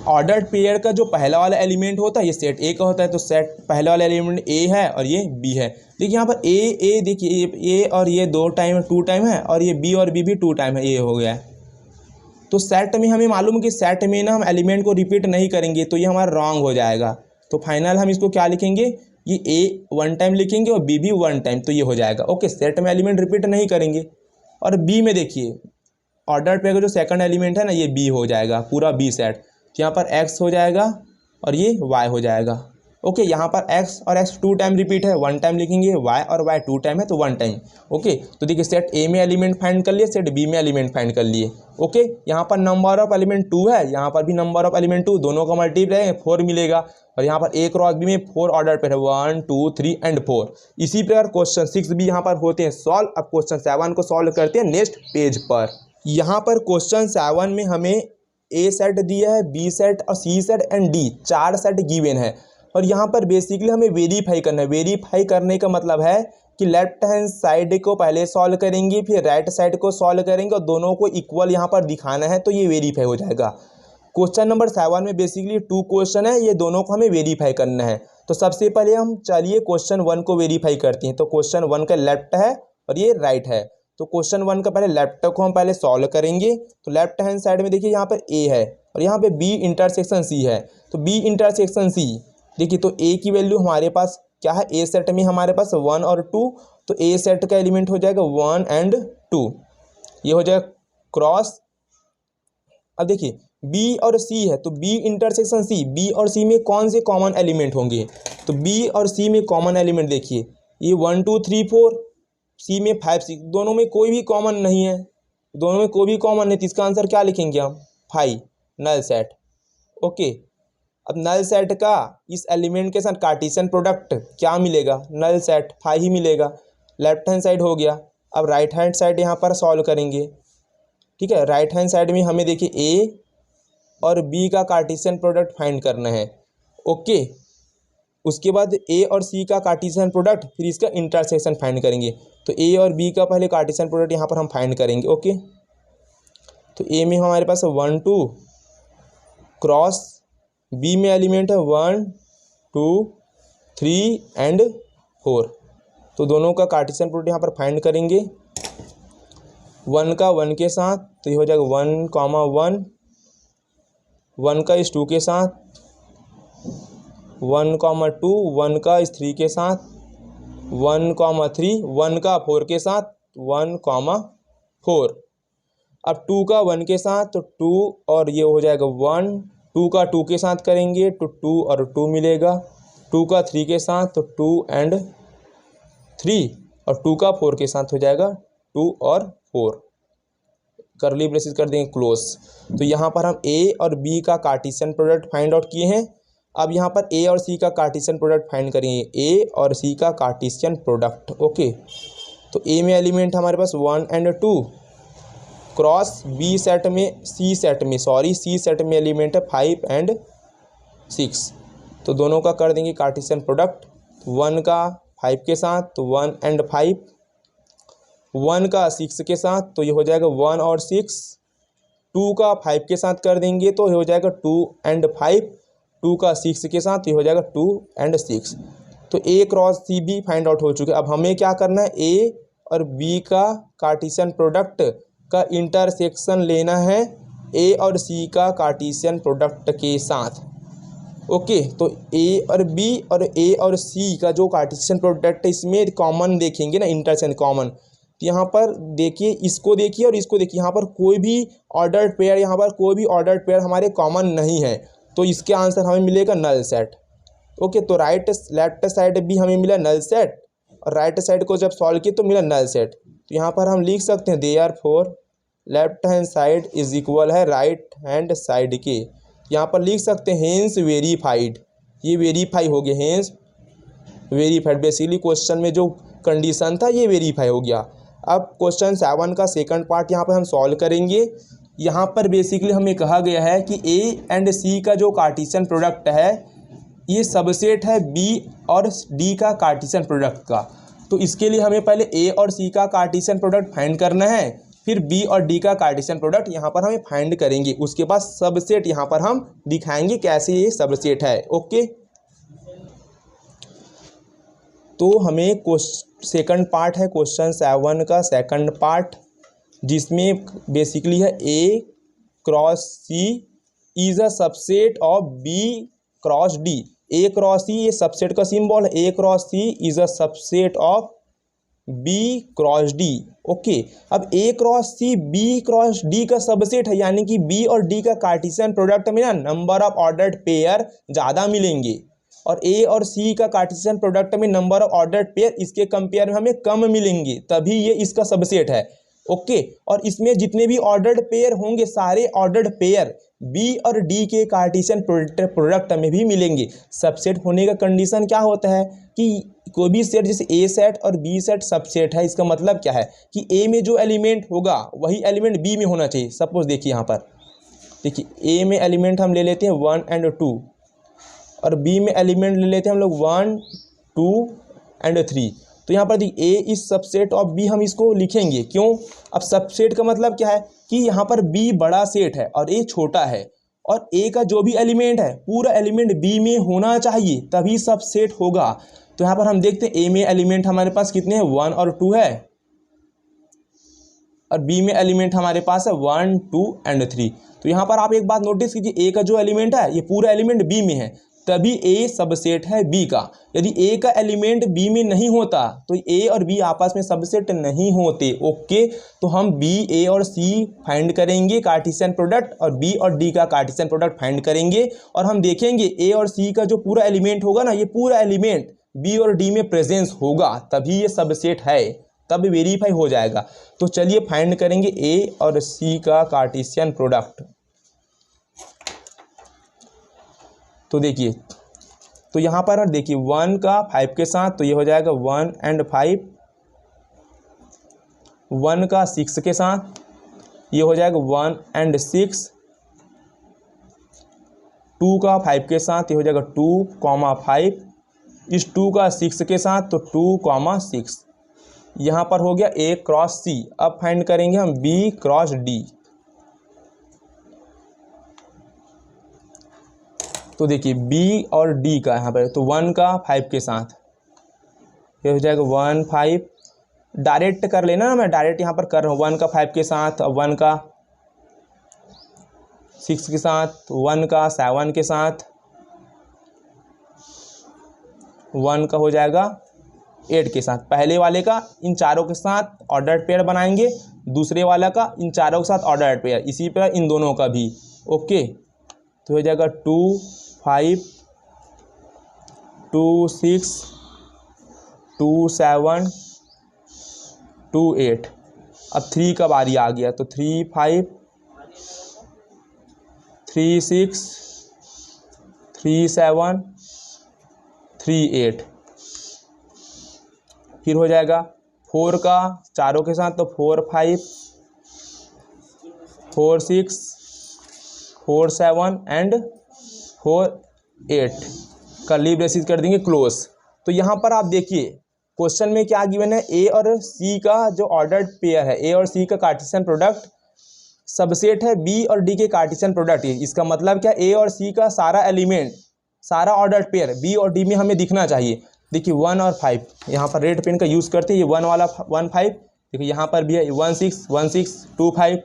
ऑर्डर्ड पेयर का जो पहला वाला एलिमेंट होता है ये सेट A का होता है, तो सेट पहला वाला एलिमेंट A है और ये B है। देखिए यहाँ पर A देखिए A और ये 2 टाइम 2 टाइम है, और ये B और B भी 2 टाइम है, ये हो गया है। तो सेट में हमें मालूम है कि सेट में ना हम एलिमेंट को रिपीट नहीं करेंगे, तो ये हमारा रॉन्ग हो जाएगा। तो फाइनल हम इसको क्या लिखेंगे, ये A 1 टाइम लिखेंगे और B भी 1 टाइम, तो ये हो जाएगा। ओके, सेट में एलिमेंट रिपीट नहीं करेंगे। और B में देखिए ऑर्डर पेयर का जो सेकंड एलिमेंट है ना ये B हो जाएगा, पूरा B सेट। तो यहाँ पर X हो जाएगा और ये Y हो जाएगा। ओके, यहाँ पर X और X 2 टाइम रिपीट है, 1 टाइम लिखेंगे, Y और Y 2 टाइम है तो 1 टाइम। ओके, तो देखिए सेट A में एलिमेंट फाइंड कर लिए, सेट B में एलिमेंट फाइंड कर लिए। ओके, यहाँ पर नंबर ऑफ एलिमेंट 2 है, यहाँ पर भी नंबर ऑफ एलिमेंट 2, दोनों का मल्टीप्लाई 4 मिलेगा। और यहाँ पर A क्रॉस B में 4 ऑर्डर पर है, 1 2 3 एंड 4। इसी प्रकार क्वेश्चन 6 भी यहाँ पर होते हैं सॉल्व। अब क्वेश्चन 7 को सॉल्व करते हैं नेक्स्ट पेज पर। यहाँ पर क्वेश्चन 7 में हमें A सेट दिया है, B सेट और C set and D 4 set given है। और यहाँ पर बेसिकली हमें वेरीफाई करना है। वेरीफाई करने का मतलब है कि लेफ्ट हैंड साइड को पहले सॉल्व करेंगे, फिर राइट साइड को सॉल्व करेंगे और दोनों को इक्वल यहाँ पर दिखाना है, तो ये वेरीफाई हो जाएगा। क्वेश्चन नंबर 7 में बेसिकली 2 क्वेश्चन है, ये दोनों को हमें वेरीफाई करना है। तो सबसे पहले हम चलिए क्वेश्चन 1 को वेरीफाई करते हैं। तो क्वेश्चन 1 का लेफ्ट है और ये राइट है, तो क्वेश्चन 1 का पहले लेफ्ट को हम पहले सॉल्व करेंगे। तो लेफ्ट हैंड साइड में देखिए यहाँ पर A है और यहाँ पे B इंटरसेक्शन C है, तो B इंटरसेक्शन C देखिए, तो A की वैल्यू हमारे पास क्या है, A सेट में हमारे पास 1 और 2, तो A सेट का एलिमेंट हो जाएगा 1 एंड 2, ये हो जाएगा क्रॉस। अब देखिए B और C है, तो B इंटरसेक्शन C, B और C में कौन से कॉमन एलिमेंट होंगे, तो B और C में कॉमन एलिमेंट देखिए ये 1 2 3 4, C में 5 6, दोनों में कोई भी कॉमन नहीं है, दोनों में कोई भी कॉमन नहीं, तो इसका आंसर क्या लिखेंगे हम, 5, नल सेट। ओके, अब नल सेट का इस एलिमेंट के साथ कार्टेशियन प्रोडक्ट क्या मिलेगा, नल सेट 5 ही मिलेगा। लेफ्ट हैंड साइड हो गया। अब राइट हैंड साइड यहाँ पर सॉल्व करेंगे। ठीक है, राइट हैंड साइड में हमें देखिए A और B का कार्टेशियन प्रोडक्ट फाइंड करना है। ओके, उसके बाद A और C का कार्टेशियन प्रोडक्ट, फिर इसका इंटरसेक्शन फाइंड करेंगे। तो A और B का पहले कार्टेशियन प्रोडक्ट यहाँ पर हम फाइंड करेंगे। ओके, तो A में हमारे पास 1 2 क्रॉस, B में एलिमेंट है 1 2 3 एंड 4, तो दोनों का कार्टेशियन प्रोडक्ट यहाँ पर फाइंड करेंगे। 1 का 1 के साथ तो ये हो जाएगा 1, 1 का इस 2 के साथ, 1, 2, 1 का इस 3 के साथ, 1, 3, 1 का 4 के साथ, 1, 4। अब 2 का 1 के साथ तो 2 और ये हो जाएगा 1, 2 का 2 के साथ करेंगे तो 2 और 2 मिलेगा, 2 का 3 के साथ तो 2 एंड 3 और 2 का 4 के साथ हो जाएगा 2 और 4। करली ब्रेसेस कर देंगे क्लोज। तो यहाँ पर हम ए और बी का कार्टेशियन प्रोडक्ट फाइंड आउट किए हैं। अब यहाँ पर ए और सी का कार्टेशियन प्रोडक्ट फाइंड करेंगे, ए और सी का कार्टेशियन प्रोडक्ट। ओके, तो ए में एलिमेंट हमारे पास 1 एंड 2 क्रॉस बी सेट में सी सेट में एलिमेंट है 5 एंड 6। तो दोनों का कर देंगे कार्टेशियन प्रोडक्ट। 1 का 5 के साथ तो 1 एंड 5, 1 का 6 के साथ तो ये हो जाएगा 1 और 6, 2 का 5 के साथ कर देंगे तो ये हो जाएगा 2 एंड 5, 2 का 6 के साथ ये हो जाएगा 2 एंड 6। तो ए क्रॉस सी भी फाइंड आउट हो चुके। अब हमें क्या करना है, ए और बी का कार्टेशियन प्रोडक्ट का इंटरसेक्शन लेना है ए और सी का कार्टेशियन प्रोडक्ट के साथ। ओके, तो ए और सी का जो कार्टेशियन प्रोडक्ट है इसमें कॉमन देखेंगे ना, इंटरसेक्शन कॉमन। तो यहाँ पर देखिए, इसको देखिए और इसको देखिए, यहाँ पर कोई भी ऑर्डर्ड पेयर हमारे कॉमन नहीं है, तो इसके आंसर हमें मिलेगा नल सेट। ओके, तो लेफ्ट साइड भी हमें मिला नल सेट और राइट साइड को जब सॉल्व किए तो मिला नल सेट। तो यहाँ पर हम लिख सकते हैं therefore left hand side is equal है राइट हैंड साइड के। यहाँ पर लिख सकते हैं हेंस वेरीफाइड, ये वेरीफाई हो गया, हेंस वेरीफाइड। बेसिकली क्वेश्चन में जो कंडीशन था ये वेरीफाई हो गया। अब क्वेश्चन 7 का सेकंड पार्ट यहाँ पर हम सॉल्व करेंगे। यहाँ पर बेसिकली हमें कहा गया है कि ए एंड सी का जो कार्टेशियन प्रोडक्ट है ये सबसेट है बी और डी का कार्टेशियन प्रोडक्ट का। तो इसके लिए हमें पहले ए और सी का कार्टेशियन प्रोडक्ट फाइंड करना है, फिर बी और डी का कार्टेशियन प्रोडक्ट यहाँ पर हमें फाइंड करेंगे। उसके बाद सबसेट यहाँ पर हम दिखाएंगे कैसे ये सबसेट है। ओके, तो हमें सेकंड पार्ट है क्वेश्चन 7 का सेकंड पार्ट, जिसमें बेसिकली है A cross C is a subset of B cross D. A cross C ये सबसेट का सिंबल है, A cross C is a subset of B cross D. Okay, अब A cross C B cross D का सबसेट है, यानी कि बी और डी का कार्टेशियन प्रोडक्ट में ना नंबर ऑफ ऑर्डर्ड पेयर ज़्यादा मिलेंगे और ए और सी का कार्टेशियन प्रोडक्ट में नंबर ऑफ ऑर्डर्ड पेयर इसके कंपेयर में हमें कम मिलेंगे, तभी ये इसका सबसेट है। ओके, और इसमें जितने भी ऑर्डर्ड पेयर होंगे सारे ऑर्डर्ड पेयर बी और डी के कार्टेशियन प्रोडक्ट में भी मिलेंगे। सबसेट होने का कंडीशन क्या होता है कि कोई भी सेट, जैसे ए सेट और बी सेट सबसेट है, इसका मतलब क्या है कि ए में जो एलिमेंट होगा वही एलिमेंट बी में होना चाहिए। सपोज देखिए यहाँ पर देखिए ए में एलिमेंट हम ले लेते हैं 1 एंड 2 और बी में एलिमेंट ले लेते हैं हम लोग 1, 2 एंड 3। तो यहाँ पर देखिए ए इस सबसेट ऑफ बी हम इसको लिखेंगे, क्यों? अब सबसेट का मतलब क्या है कि यहाँ पर बी बड़ा सेट है और ए छोटा है और ए का जो भी एलिमेंट है पूरा एलिमेंट बी में होना चाहिए तभी सबसेट होगा। तो यहाँ पर हम देखते हैं ए में एलिमेंट हमारे पास कितने हैं 1 और 2 है और बी में एलिमेंट हमारे पास है 1, 2 एंड 3। तो यहाँ पर आप एक बात नोटिस कीजिए, ए का जो एलिमेंट है ये पूरा एलिमेंट बी में है तभी ए सबसेट है बी का। यदि ए का एलिमेंट बी में नहीं होता तो ए और बी आपस में सबसेट नहीं होते। ओके, तो हम बी, ए और सी फाइंड करेंगे कार्टेशियन प्रोडक्ट और बी और डी का कार्टेशियन प्रोडक्ट फाइंड करेंगे और हम देखेंगे ए और सी का जो पूरा एलिमेंट होगा ना, ये पूरा एलिमेंट बी और डी में प्रेजेंस होगा तभी ये सबसेट है, तब वेरीफाई हो जाएगा। तो चलिए फाइंड करेंगे ए और सी का कार्टेशियन प्रोडक्ट। तो देखिए, तो यहाँ पर देखिए 1 का 5 के साथ तो ये हो जाएगा 1 एंड 5, 1 का 6 के साथ ये हो जाएगा 1 एंड 6, 2 का 5 के साथ ये हो जाएगा 2, 5, इस 2 का 6 के साथ तो 2, 6। यहाँ पर हो गया ए क्रॉस सी। अब फाइंड करेंगे हम बी क्रॉस डी। तो देखिए बी और डी का यहाँ पर तो 1 का 5 के साथ ये हो जाएगा 1 5, डायरेक्ट कर लेना ना, मैं डायरेक्ट यहाँ पर कर रहा हूँ। 1 का 5 के साथ, 1 का 6 के साथ, 1 का 7 के साथ, 1 का हो जाएगा 8 के साथ। पहले वाले का इन चारों के साथ ऑर्डर्ड पेयर बनाएंगे, दूसरे वाला का इन चारों के साथ ऑर्डर्ड पेयर, इसी पर इन दोनों का भी। ओके, तो हो जाएगा 2 5 2 6 2 7 2 8। अब 3 का बारी आ गया, तो 3 5 3 6 3 7 3 8। फिर हो जाएगा 4 का चारों के साथ, तो 4 5 4 6 4 7 एंड 4 8। कर्ली ब्रेसेस कर देंगे क्लोज। तो यहाँ पर आप देखिए क्वेश्चन में क्या गिवन है, ए और सी का जो ऑर्डर्ड पेयर है, ए और सी का कार्टेशियन प्रोडक्ट सबसेट है बी और डी के कार्टेशियन प्रोडक्ट है। इसका मतलब क्या, ए और सी का सारा एलिमेंट, सारा ऑर्डर्ड पेयर बी और डी में हमें दिखना चाहिए। देखिए 1 और 5, यहाँ पर रेड पेन का यूज़ करते हैं। ये 1 वाला 1 5, देखिए यहाँ पर भी है 1 6 1 6 2 5,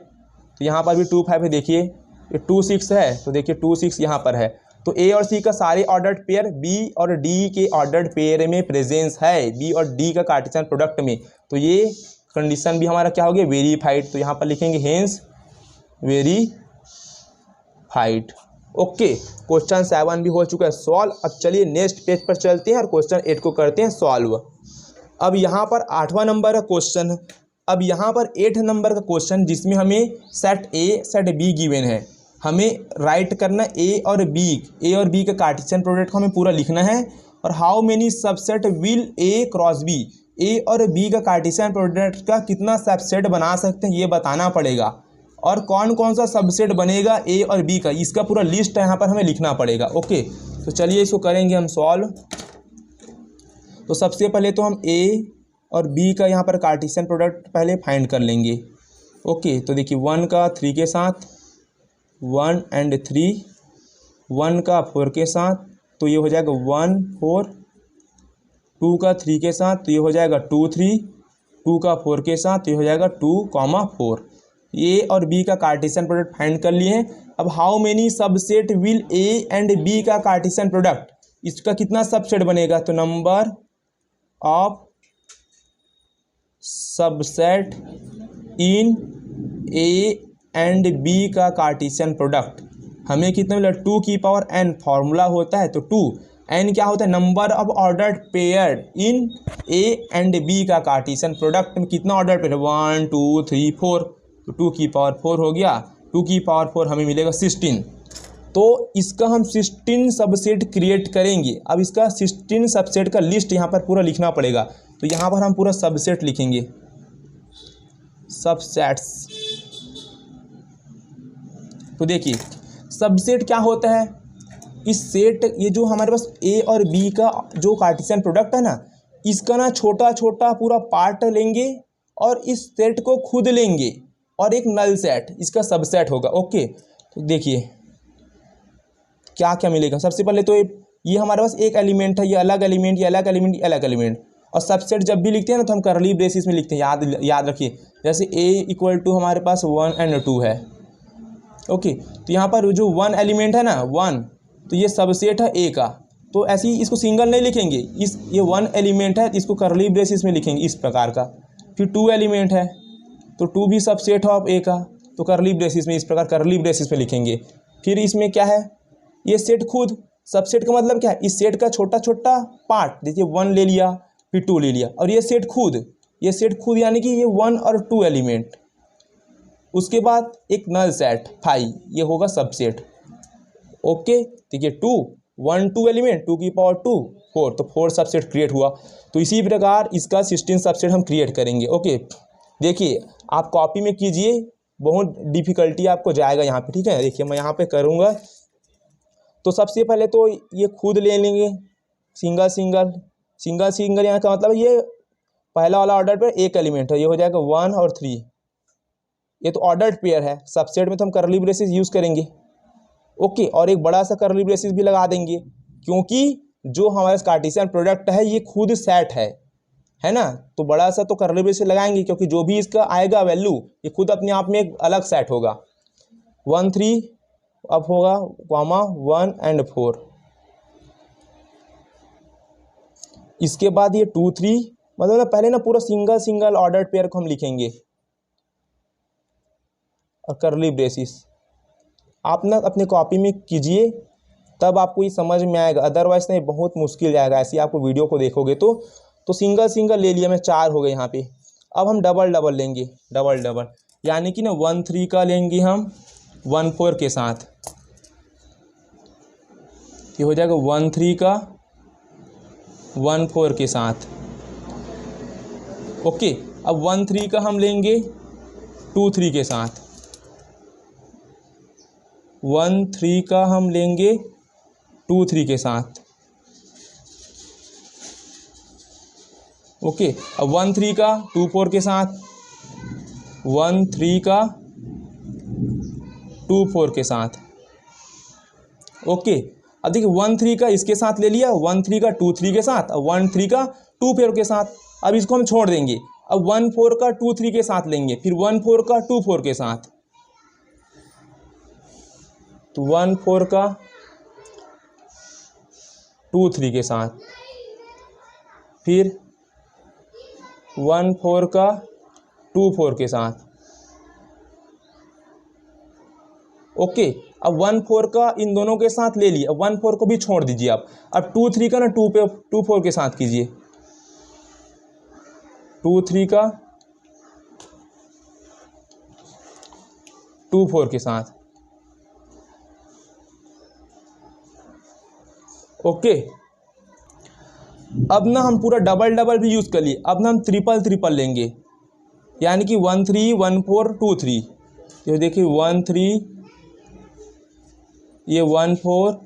तो यहाँ पर भी 2 5 है। देखिए ये 2 6 है, तो देखिए 2 6 यहाँ पर है। तो ए और सी का सारे ऑर्डर्ड पेयर बी और डी के ऑर्डर्ड पेयर में प्रेजेंस है, बी और डी का कार्टेशियन प्रोडक्ट में। तो ये कंडीशन भी हमारा क्या हो गया, वेरीफाइड। तो यहाँ पर लिखेंगे हेंस वेरीफाइड। ओके, क्वेश्चन 7 भी हो चुका है सॉल्व। अब चलिए नेक्स्ट पेज पर चलते हैं और क्वेश्चन 8 को करते हैं सॉल्व। अब यहाँ पर 8वां नंबर का क्वेश्चन, अब यहाँ पर 8 नंबर का क्वेश्चन जिसमें हमें set A set be given है। हमें राइट करना ए और बी का कार्टेशियन प्रोडक्ट को हमें पूरा लिखना है। और how many subset will A cross B, A और बी का कार्टेशियन प्रोडक्ट का कितना सबसेट बना सकते हैं ये बताना पड़ेगा। और कौन कौन सा सबसेट बनेगा ए और बी का, इसका पूरा लिस्ट यहाँ पर हमें लिखना पड़ेगा। ओके, तो चलिए इसको करेंगे हम सॉल्व। तो सबसे पहले तो हम ए और बी का यहाँ पर कार्टेशियन प्रोडक्ट पहले फाइंड कर लेंगे। ओके, तो देखिए 1 का 3 के साथ 1 एंड 3, 1 का 4 के साथ, तो ये हो जाएगा 1 4, 2 का 3 के साथ, तो ये हो जाएगा 2 3, 2 का 4 के साथ, तो ये हो जाएगा 2 4। ए और बी का कार्टेशियन प्रोडक्ट फाइंड कर लिए हैं। अब how many subset will A and B का कार्टेशियन प्रोडक्ट, इसका कितना सबसेट बनेगा, तो number of subset in A and B का कार्टेशियन प्रोडक्ट हमें कितना मिला, 2 की पावर n फॉर्मूला होता है। तो 2 n क्या होता है, number of ordered pair in A and B का कार्टेशियन प्रोडक्ट में कितना ऑर्डर्ड पेयर, 1 2 3 4, तो 2 की पावर 4 हो गया। 2 की पावर 4 हमें मिलेगा 16। तो इसका हम 16 सबसेट क्रिएट करेंगे। अब इसका 16 सबसेट का लिस्ट यहाँ पर पूरा लिखना पड़ेगा। तो यहाँ पर हम पूरा सबसेट लिखेंगे, सबसेट्स। तो देखिए सबसेट क्या होता है, इस सेट, ये जो हमारे पास ए और बी का जो कार्टेशियन प्रोडक्ट है ना, इसका ना छोटा छोटा पूरा पार्ट लेंगे और इस सेट को खुद लेंगे और एक नल सेट इसका सबसेट होगा। ओके, तो देखिए क्या क्या मिलेगा। सबसे पहले तो ये हमारे पास एक एलिमेंट है, ये अलग एलिमेंट, ये अलग एलिमेंट, ये अलग एलिमेंट। और सबसेट जब भी लिखते हैं ना तो हम कर्ली ब्रेसिस में लिखते हैं, याद रखिए। जैसे ए इक्वल टू हमारे पास 1 एंड 2 है। ओके, तो यहाँ पर जो 1 एलिमेंट है ना 1, तो ये सबसेट है ए का। तो ऐसे ही इसको सिंगल नहीं लिखेंगे, ये 1 एलिमेंट है, इसको कर्ली ब्रेसिस में लिखेंगे इस प्रकार का। फिर 2 एलिमेंट है, तो 2 भी सबसेट है ऑफ ए का, तो कर्ली ब्रेसिस में इस प्रकार कर्ली ब्रेसिस में लिखेंगे। फिर इसमें क्या है, ये सेट खुद, सबसेट का मतलब क्या है, इस सेट का छोटा छोटा पार्ट, देखिए 1 ले लिया, फिर 2 ले लिया, और ये सेट खुद, यानी कि ये 1 और 2 एलिमेंट। उसके बाद एक नल सेट 5, ये होगा सबसेट। ओके, देखिए 2 1 2 एलिमेंट, 2 की पावर 2 4, तो 4 सबसेट क्रिएट हुआ। तो इसी प्रकार इसका 16 सबसेट हम क्रिएट करेंगे। ओके, देखिए आप कॉपी में कीजिए, बहुत डिफिकल्टी आपको जाएगा यहाँ पे, ठीक है। देखिए मैं यहाँ पे करूँगा। तो सबसे पहले तो ये खुद ले लेंगे सिंगल सिंगल, यहाँ का मतलब ये पहला वाला ऑर्डर पे एक एलिमेंट है, ये हो जाएगा 1 और 3, ये तो ऑर्डर्ड पेयर है। सबसेट में तो हम कर्ली ब्रेसिस यूज़ करेंगे। ओके, और एक बड़ा सा कर्ली ब्रेसिस भी लगा देंगे, क्योंकि जो हमारे कार्टेशियन प्रोडक्ट है ये खुद सेट है, है ना। तो बड़ा सा तो कर्ली ब्रेसेस लगाएंगे, क्योंकि जो भी इसका आएगा वैल्यू ये खुद अपने आप में एक अलग सेट होगा। 1 3 अब होगा कॉमा 1 और 4। इसके बाद ये 2 3, मतलब ना पहले ना पूरा सिंगल सिंगल ऑर्डर्ड पेयर को हम लिखेंगे और कर्ली ब्रेसिस आप ना अपने कॉपी में कीजिए, तब आपको ये समझ में आएगा, अदरवाइज नहीं बहुत मुश्किल जाएगा ऐसे आपको वीडियो को देखोगे तो सिंगल सिंगल ले लिया मैं, 4 हो गए यहाँ पे। अब हम डबल डबल लेंगे, डबल डबल यानी कि ना 1 3 का लेंगे हम 1 4 के साथ, ये हो जाएगा 1 3 का 1 4 के साथ। ओके, अब 1 3 का हम लेंगे 2 3 के साथ, 1 3 का हम लेंगे 2 3 के साथ। ओके, अब 1 3 का 2 4 के साथ, 1 3 का 2 4 के साथ। ओके, अब देखिए 1 3 का इसके साथ ले लिया, 1 3 का 2 3 के साथ और 1 3 का 2 4 के साथ। अब इसको हम छोड़ देंगे, अब 1 4 का 2 3 के साथ लेंगे, फिर 1 4 का 2 4 के साथ, तो 1 4 का 2 3 के साथ, फिर 1 4 का 2 4 के साथ। ओके, अब 1 4 का इन दोनों के साथ ले लिया, 1 4 को भी छोड़ दीजिए आप। अब 2 3 का ना 2 4 के साथ कीजिए, 2 3 का 2 4 के साथ। ओके, अब ना हम पूरा डबल डबल भी यूज़ कर लिए, अब ना हम ट्रिपल ट्रिपल लेंगे, यानी कि 1 3 1 4 2 3। ये देखिए 1 3, ये 1 4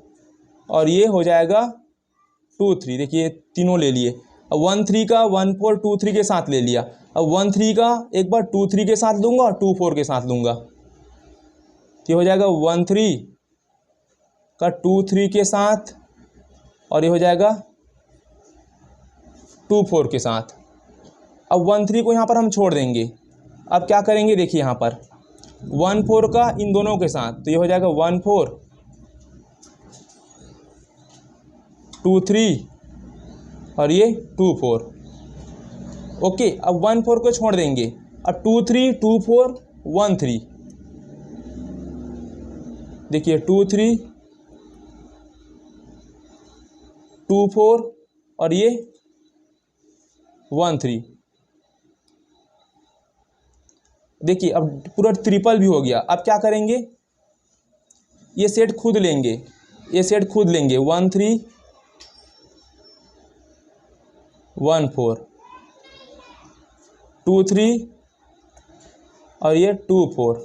और ये हो जाएगा 2 3। देखिए तीनों ले लिए। अब 1 3 का 1 4 2 3 के साथ ले लिया, अब 1 3 का एक बार 2 3 के साथ लूँगा और 2 4 के साथ लूँगा, ये हो जाएगा 1 3 का 2 3 के साथ और ये हो जाएगा 2 4 के साथ। अब 1 3 को यहाँ पर हम छोड़ देंगे। अब क्या करेंगे, देखिए यहाँ पर 1 4 का इन दोनों के साथ, तो ये हो जाएगा 1 4 2 3 और ये 2 4। ओके, अब 1 4 को छोड़ देंगे, अब 2 3 2 4 1 3। देखिए 2 3 2 4 और ये 1 3। देखिए अब पूरा ट्रिपल भी हो गया। अब क्या करेंगे, ये सेट खुद लेंगे, ये सेट खुद लेंगे 1 3 1 4 2 3 और ये 2 4,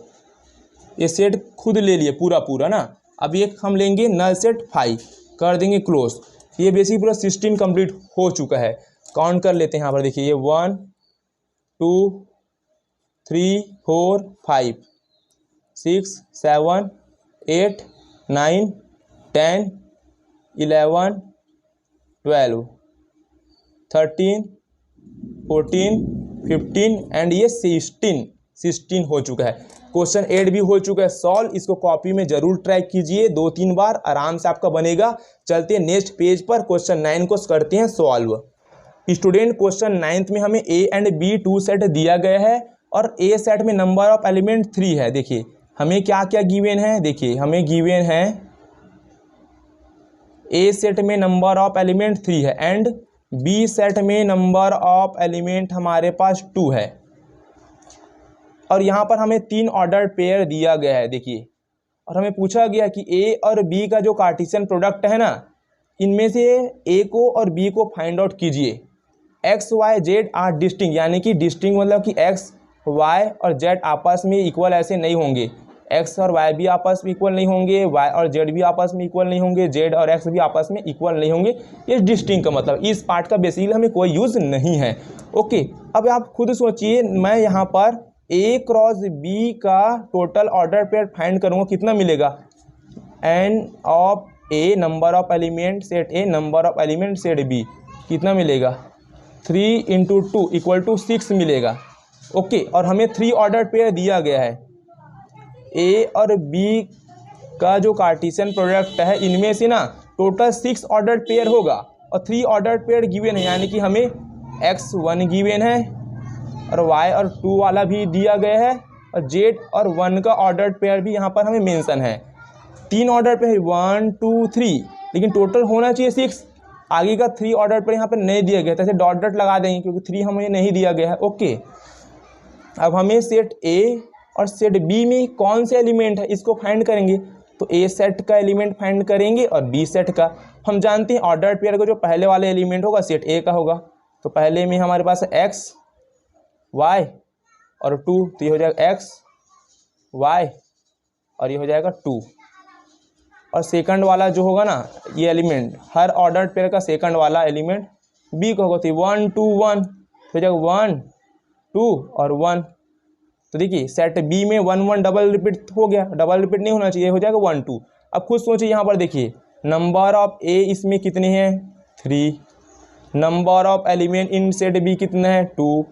ये सेट खुद ले लिए पूरा पूरा ना। अब ये हम लेंगे नल सेट 5, कर देंगे क्लोज। ये बेसिक पूरा 16 कंप्लीट हो चुका है। काउंट कर लेते हैं यहाँ पर, देखिए ये 1 2 3 4 5 6 7 8 9 10 11 12 13 14 15 एंड ये 16 हो चुका है। क्वेश्चन 8 भी हो चुका है सॉल्व। इसको कॉपी में जरूर ट्राई कीजिए 2-3 बार, आराम से आपका बनेगा। चलते हैं नेक्स्ट पेज पर, क्वेश्चन 9 को करते हैं सॉल्व। स्टूडेंट क्वेश्चन 9 में हमें ए एंड बी 2 सेट दिया गया है और ए सेट में नंबर ऑफ एलिमेंट 3 है। देखिए हमें क्या क्या गिवन है, देखिए हमें गिवन है ए सेट में नंबर ऑफ एलिमेंट 3 है एंड बी सेट में नंबर ऑफ एलिमेंट हमारे पास 2 है। और यहाँ पर हमें 3 ऑर्डर पेयर दिया गया है। देखिए, और हमें पूछा गया कि ए और बी का जो कार्टेशियन प्रोडक्ट है ना, इनमें से ए को और बी को फाइंड आउट कीजिए। X y z are distinct, यानी कि डिस्टिंक्ट मतलब कि एक्स वाई और जेड आपस में इक्वल ऐसे नहीं होंगे। एक्स और वाई भी आपस में इक्वल नहीं होंगे, वाई और जेड भी आपस में इक्वल नहीं होंगे, जेड और एक्स भी आपस में इक्वल नहीं होंगे। ये डिस्टिंक्ट का मतलब, इस पार्ट का बेसिकली हमें कोई यूज़ नहीं है। ओके, अब आप खुद सोचिए, मैं यहाँ पर ए क्रॉस बी का टोटल ऑर्डर पेयर फाइंड करूँगा, कितना मिलेगा, n of A number of element set A number of element set B, कितना मिलेगा 3 इंटू 2 इक्वल टू 6 मिलेगा। ओके, और हमें 3 ऑर्डर पेयर दिया गया है। ए और बी का जो कार्टेशियन प्रोडक्ट है इनमें से ना टोटल 6 ऑर्डर पेयर होगा और 3 ऑर्डर पेयर गिवन है, यानी कि हमें x1 गिवन है और y और 2 वाला भी दिया गया है और z और 1 का ऑर्डर पेयर भी यहाँ पर हमें मेंशन है। 3 ऑर्डर पेयर 1 2 3, लेकिन टोटल होना चाहिए 6। आगे का 3 ऑर्डर पेयर यहाँ पर नहीं दिया गया, तो ऐसे डॉट डॉट लगा देंगे क्योंकि 3 हमें नहीं दिया गया है। ओके, अब हमें सेट ए और सेट बी में कौन से एलिमेंट है इसको फाइंड करेंगे। तो ए सेट का एलिमेंट फाइंड करेंगे और बी सेट का। हम जानते हैं ऑर्डर पेयर का जो पहले वाले एलिमेंट होगा सेट ए का होगा। तो पहले में हमारे पास है एक्स वाई और 2, तो ये हो जाएगा एक्स वाई और ये हो जाएगा 2। और सेकंड वाला जो होगा ना ये एलिमेंट, हर ऑर्डर पेयर का सेकंड वाला एलिमेंट बी का होगा। तो 1 2 1 हो जाएगा 1 2 और 1। तो देखिए सेट बी में 1 1 डबल रिपीट हो गया, डबल रिपीट नहीं होना चाहिए, हो जाएगा 1 2। अब खुद सोचिए यहाँ पर देखिए नंबर ऑफ ए इसमें कितने हैं 3, number of element in set B कितने हैं 2।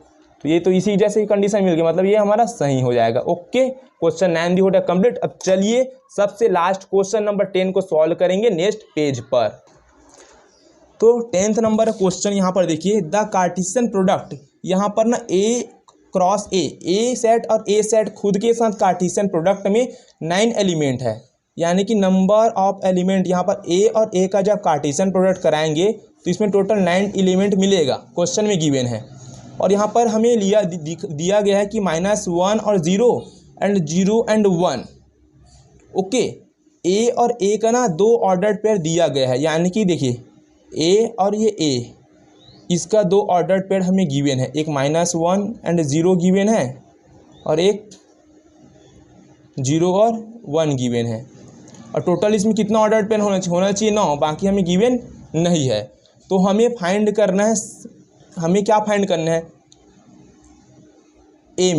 तो ये तो इसी जैसे ही कंडीशन मिल गई, मतलब ये हमारा सही हो जाएगा। ओके, क्वेश्चन 9 दी हो गया कंप्लीट। अब चलिए सबसे लास्ट क्वेश्चन नंबर 10 को सॉल्व करेंगे नेक्स्ट पेज पर। तो 10th नंबर क्वेश्चन यहाँ पर देखिए, द कार्टेशियन प्रोडक्ट, यहाँ पर ना ए क्रॉस ए सेट और ए सेट खुद के साथ कार्टेशियन प्रोडक्ट में 9 एलिमेंट है, यानी कि नंबर ऑफ एलिमेंट यहाँ पर ए और ए का जब कार्टेशियन प्रोडक्ट कराएंगे तो इसमें टोटल 9 एलिमेंट मिलेगा, क्वेश्चन में गिवन है। और यहाँ पर हमें दिया गया है कि -1 और 0 एंड 0 एंड 1। ओके, ए और ए का ना 2 ऑर्डर पेयर दिया गया है, यानी कि देखिए ए और ये ए, इसका 2 ऑर्डर पेयर हमें गिवन है, एक -1 एंड 0 गिवन है और एक 0 और 1 गिवन है। और टोटल इसमें कितना ऑर्डर पेयर होना चाहिए 9, बाकी हमें गिवन नहीं है। तो हमें फाइंड करना है, हमें क्या फाइंड करना है ए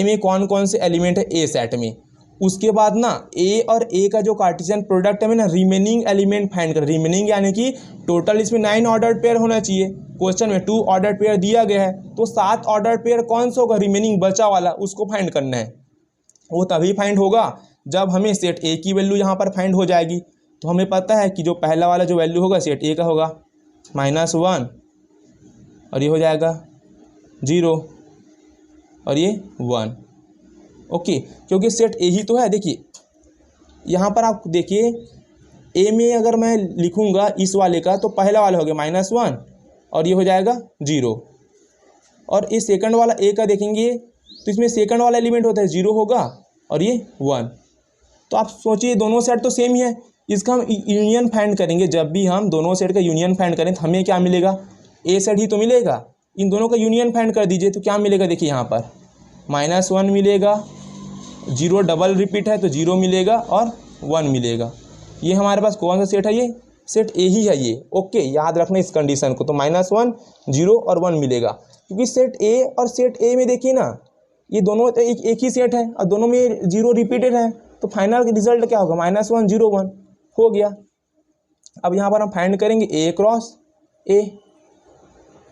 में कौन कौन से एलिमेंट है ए सेट में। उसके बाद ना ए और ए का जो कार्टेशियन प्रोडक्ट है ना रिमेनिंग एलिमेंट फाइंड कर, रिमेनिंग यानी कि टोटल इसमें 9 ऑर्डर पेयर होना चाहिए, क्वेश्चन में 2 ऑर्डर पेयर दिया गया है, तो 7 ऑर्डर पेयर कौन सा होगा रिमेनिंग बचा वाला, उसको फाइंड करना है। वो तभी फाइंड होगा जब हमें सेट ए की वैल्यू यहाँ पर फाइंड हो जाएगी। तो हमें पता है कि जो पहला वाला जो वैल्यू होगा सेट ए का होगा -1 और ये हो जाएगा 0 और ये 1। ओके, क्योंकि सेट ए ही तो है। देखिए यहाँ पर आप देखिए ए में अगर मैं लिखूँगा इस वाले का तो पहला वाला हो गया -1 और ये हो जाएगा 0। और इस सेकंड वाला ए का देखेंगे तो इसमें सेकंड वाला एलिमेंट होता है 0 होगा और ये 1। तो आप सोचिए दोनों सेट तो सेम ही है, इसका हम यूनियन फाइंड करेंगे। जब भी हम दोनों सेट का यूनियन फाइंड करें तो हमें क्या मिलेगा, ए सेट ही तो मिलेगा। इन दोनों का यूनियन फाइंड कर दीजिए तो क्या मिलेगा, देखिए यहाँ पर -1 मिलेगा, 0 डबल रिपीट है तो 0 मिलेगा और 1 मिलेगा। ये हमारे पास कौन सा सेट है, ये सेट ए ही है ये। ओके, याद रखना इस कंडीशन को। तो -1 0 और 1 मिलेगा, क्योंकि सेट ए और सेट ए में देखिए ना ये दोनों एक ही सेट है और दोनों में 0 रिपीटेड है, तो फाइनल रिजल्ट क्या होगा -1 0 1 हो गया। अब यहाँ पर हम फाइंड करेंगे ए क्रॉस ए,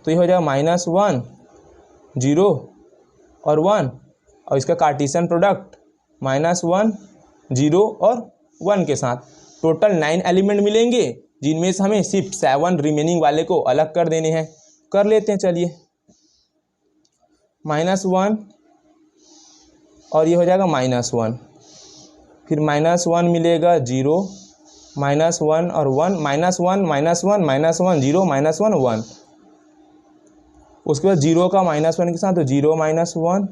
तो ये हो जाएगा -1 0 और 1 और इसका कार्टेशियन प्रोडक्ट -1 0 और 1 के साथ टोटल 9 एलिमेंट मिलेंगे, जिनमें से हमें सिर्फ 7 रिमेनिंग वाले को अलग कर देने हैं। कर लेते हैं, चलिए -1 और ये हो जाएगा -1, फिर -1 मिलेगा 0 -1 और 1 -1 -1 -1 0 -1 1। उसके बाद 0 का -1 के साथ तो 0 -1 0,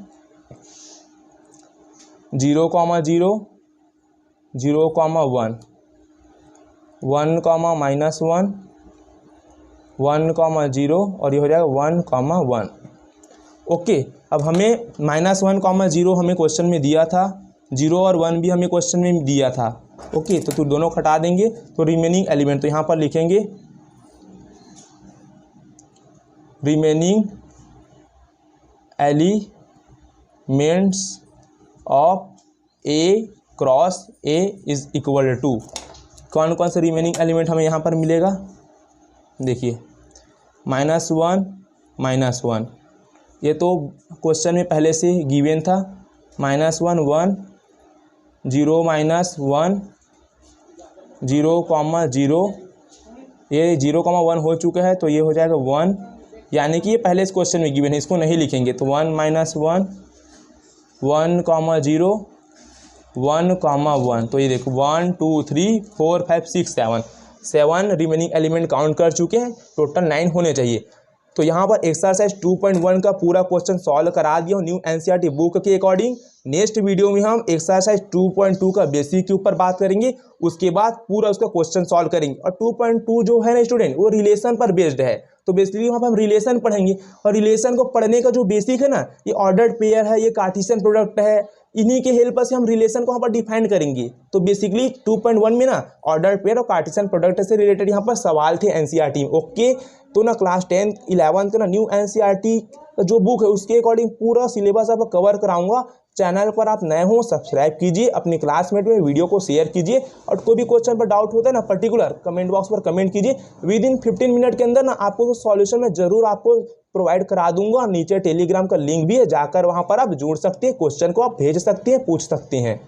0 0 0 1 1 -1 1 0 और ये हो जाएगा 1 1। ओके, अब हमें -1 0 हमें क्वेश्चन में दिया था, 0 और 1 भी हमें क्वेश्चन में दिया था। ओके, तो दोनों हटा देंगे तो रिमेनिंग एलिमेंट, तो यहाँ पर लिखेंगे remaining elements of A cross A is equal to, कौन कौन से रिमेनिंग एलिमेंट हमें यहाँ पर मिलेगा, देखिए -1 -1। ये तो क्वेश्चन में पहले से गिवन था। -1 1 0 -1 0, 0, ये 0, 1 हो चुका है तो ये हो जाएगा 1, यानी कि ये पहले इस क्वेश्चन में गिवन है, इसको नहीं लिखेंगे। तो 1 -1 1, 0 1, 1, तो ये देखो 1 2 3 4 5 6 7 रिमेनिंग एलिमेंट काउंट कर चुके हैं, टोटल 9 होने चाहिए। तो यहाँ पर एक्सरसाइज 2.1 का पूरा क्वेश्चन सॉल्व करा दिया हूँ न्यू एनसीईआरटी बुक के अकॉर्डिंग। नेक्स्ट वीडियो में हम एक्सरसाइज 2.2 का बेसिक के ऊपर बात करेंगे, उसके बाद पूरा उसका क्वेश्चन सॉल्व करेंगे। और 2.2 जो है ना स्टूडेंट, वो रिलेशन पर बेस्ड है, तो बेसिकली वहाँ पर हम रिलेशन पढ़ेंगे। और रिलेशन को पढ़ने का जो बेसिक है ना, ये ऑर्डर्ड पेयर है, ये कार्टेशियन प्रोडक्ट है, इन्हीं के हेल्प से हम रिलेशन को यहाँ पर डिफाइन करेंगे। तो बेसिकली 2.1 में ना ऑर्डर्ड पेयर और कार्टेशियन प्रोडक्ट से रिलेटेड यहाँ पर सवाल थे एनसीईआरटी में। ओके, तो ना क्लास 10 11 ना न्यू एनसीईआरटी जो बुक है उसके अकॉर्डिंग पूरा सिलेबस आपको कवर कराऊंगा। चैनल पर आप नए हो सब्सक्राइब कीजिए, अपने क्लासमेट में वीडियो को शेयर कीजिए, और कोई भी क्वेश्चन पर डाउट होता है ना पर्टिकुलर, कमेंट बॉक्स पर कमेंट कीजिए। विद इन 15 मिनट के अंदर ना आपको तो सॉल्यूशन में जरूर आपको प्रोवाइड करा दूंगा। नीचे टेलीग्राम का लिंक भी है, जाकर वहां पर आप जोड़ सकते हैं, क्वेश्चन को आप भेज सकते हैं, पूछ सकते हैं।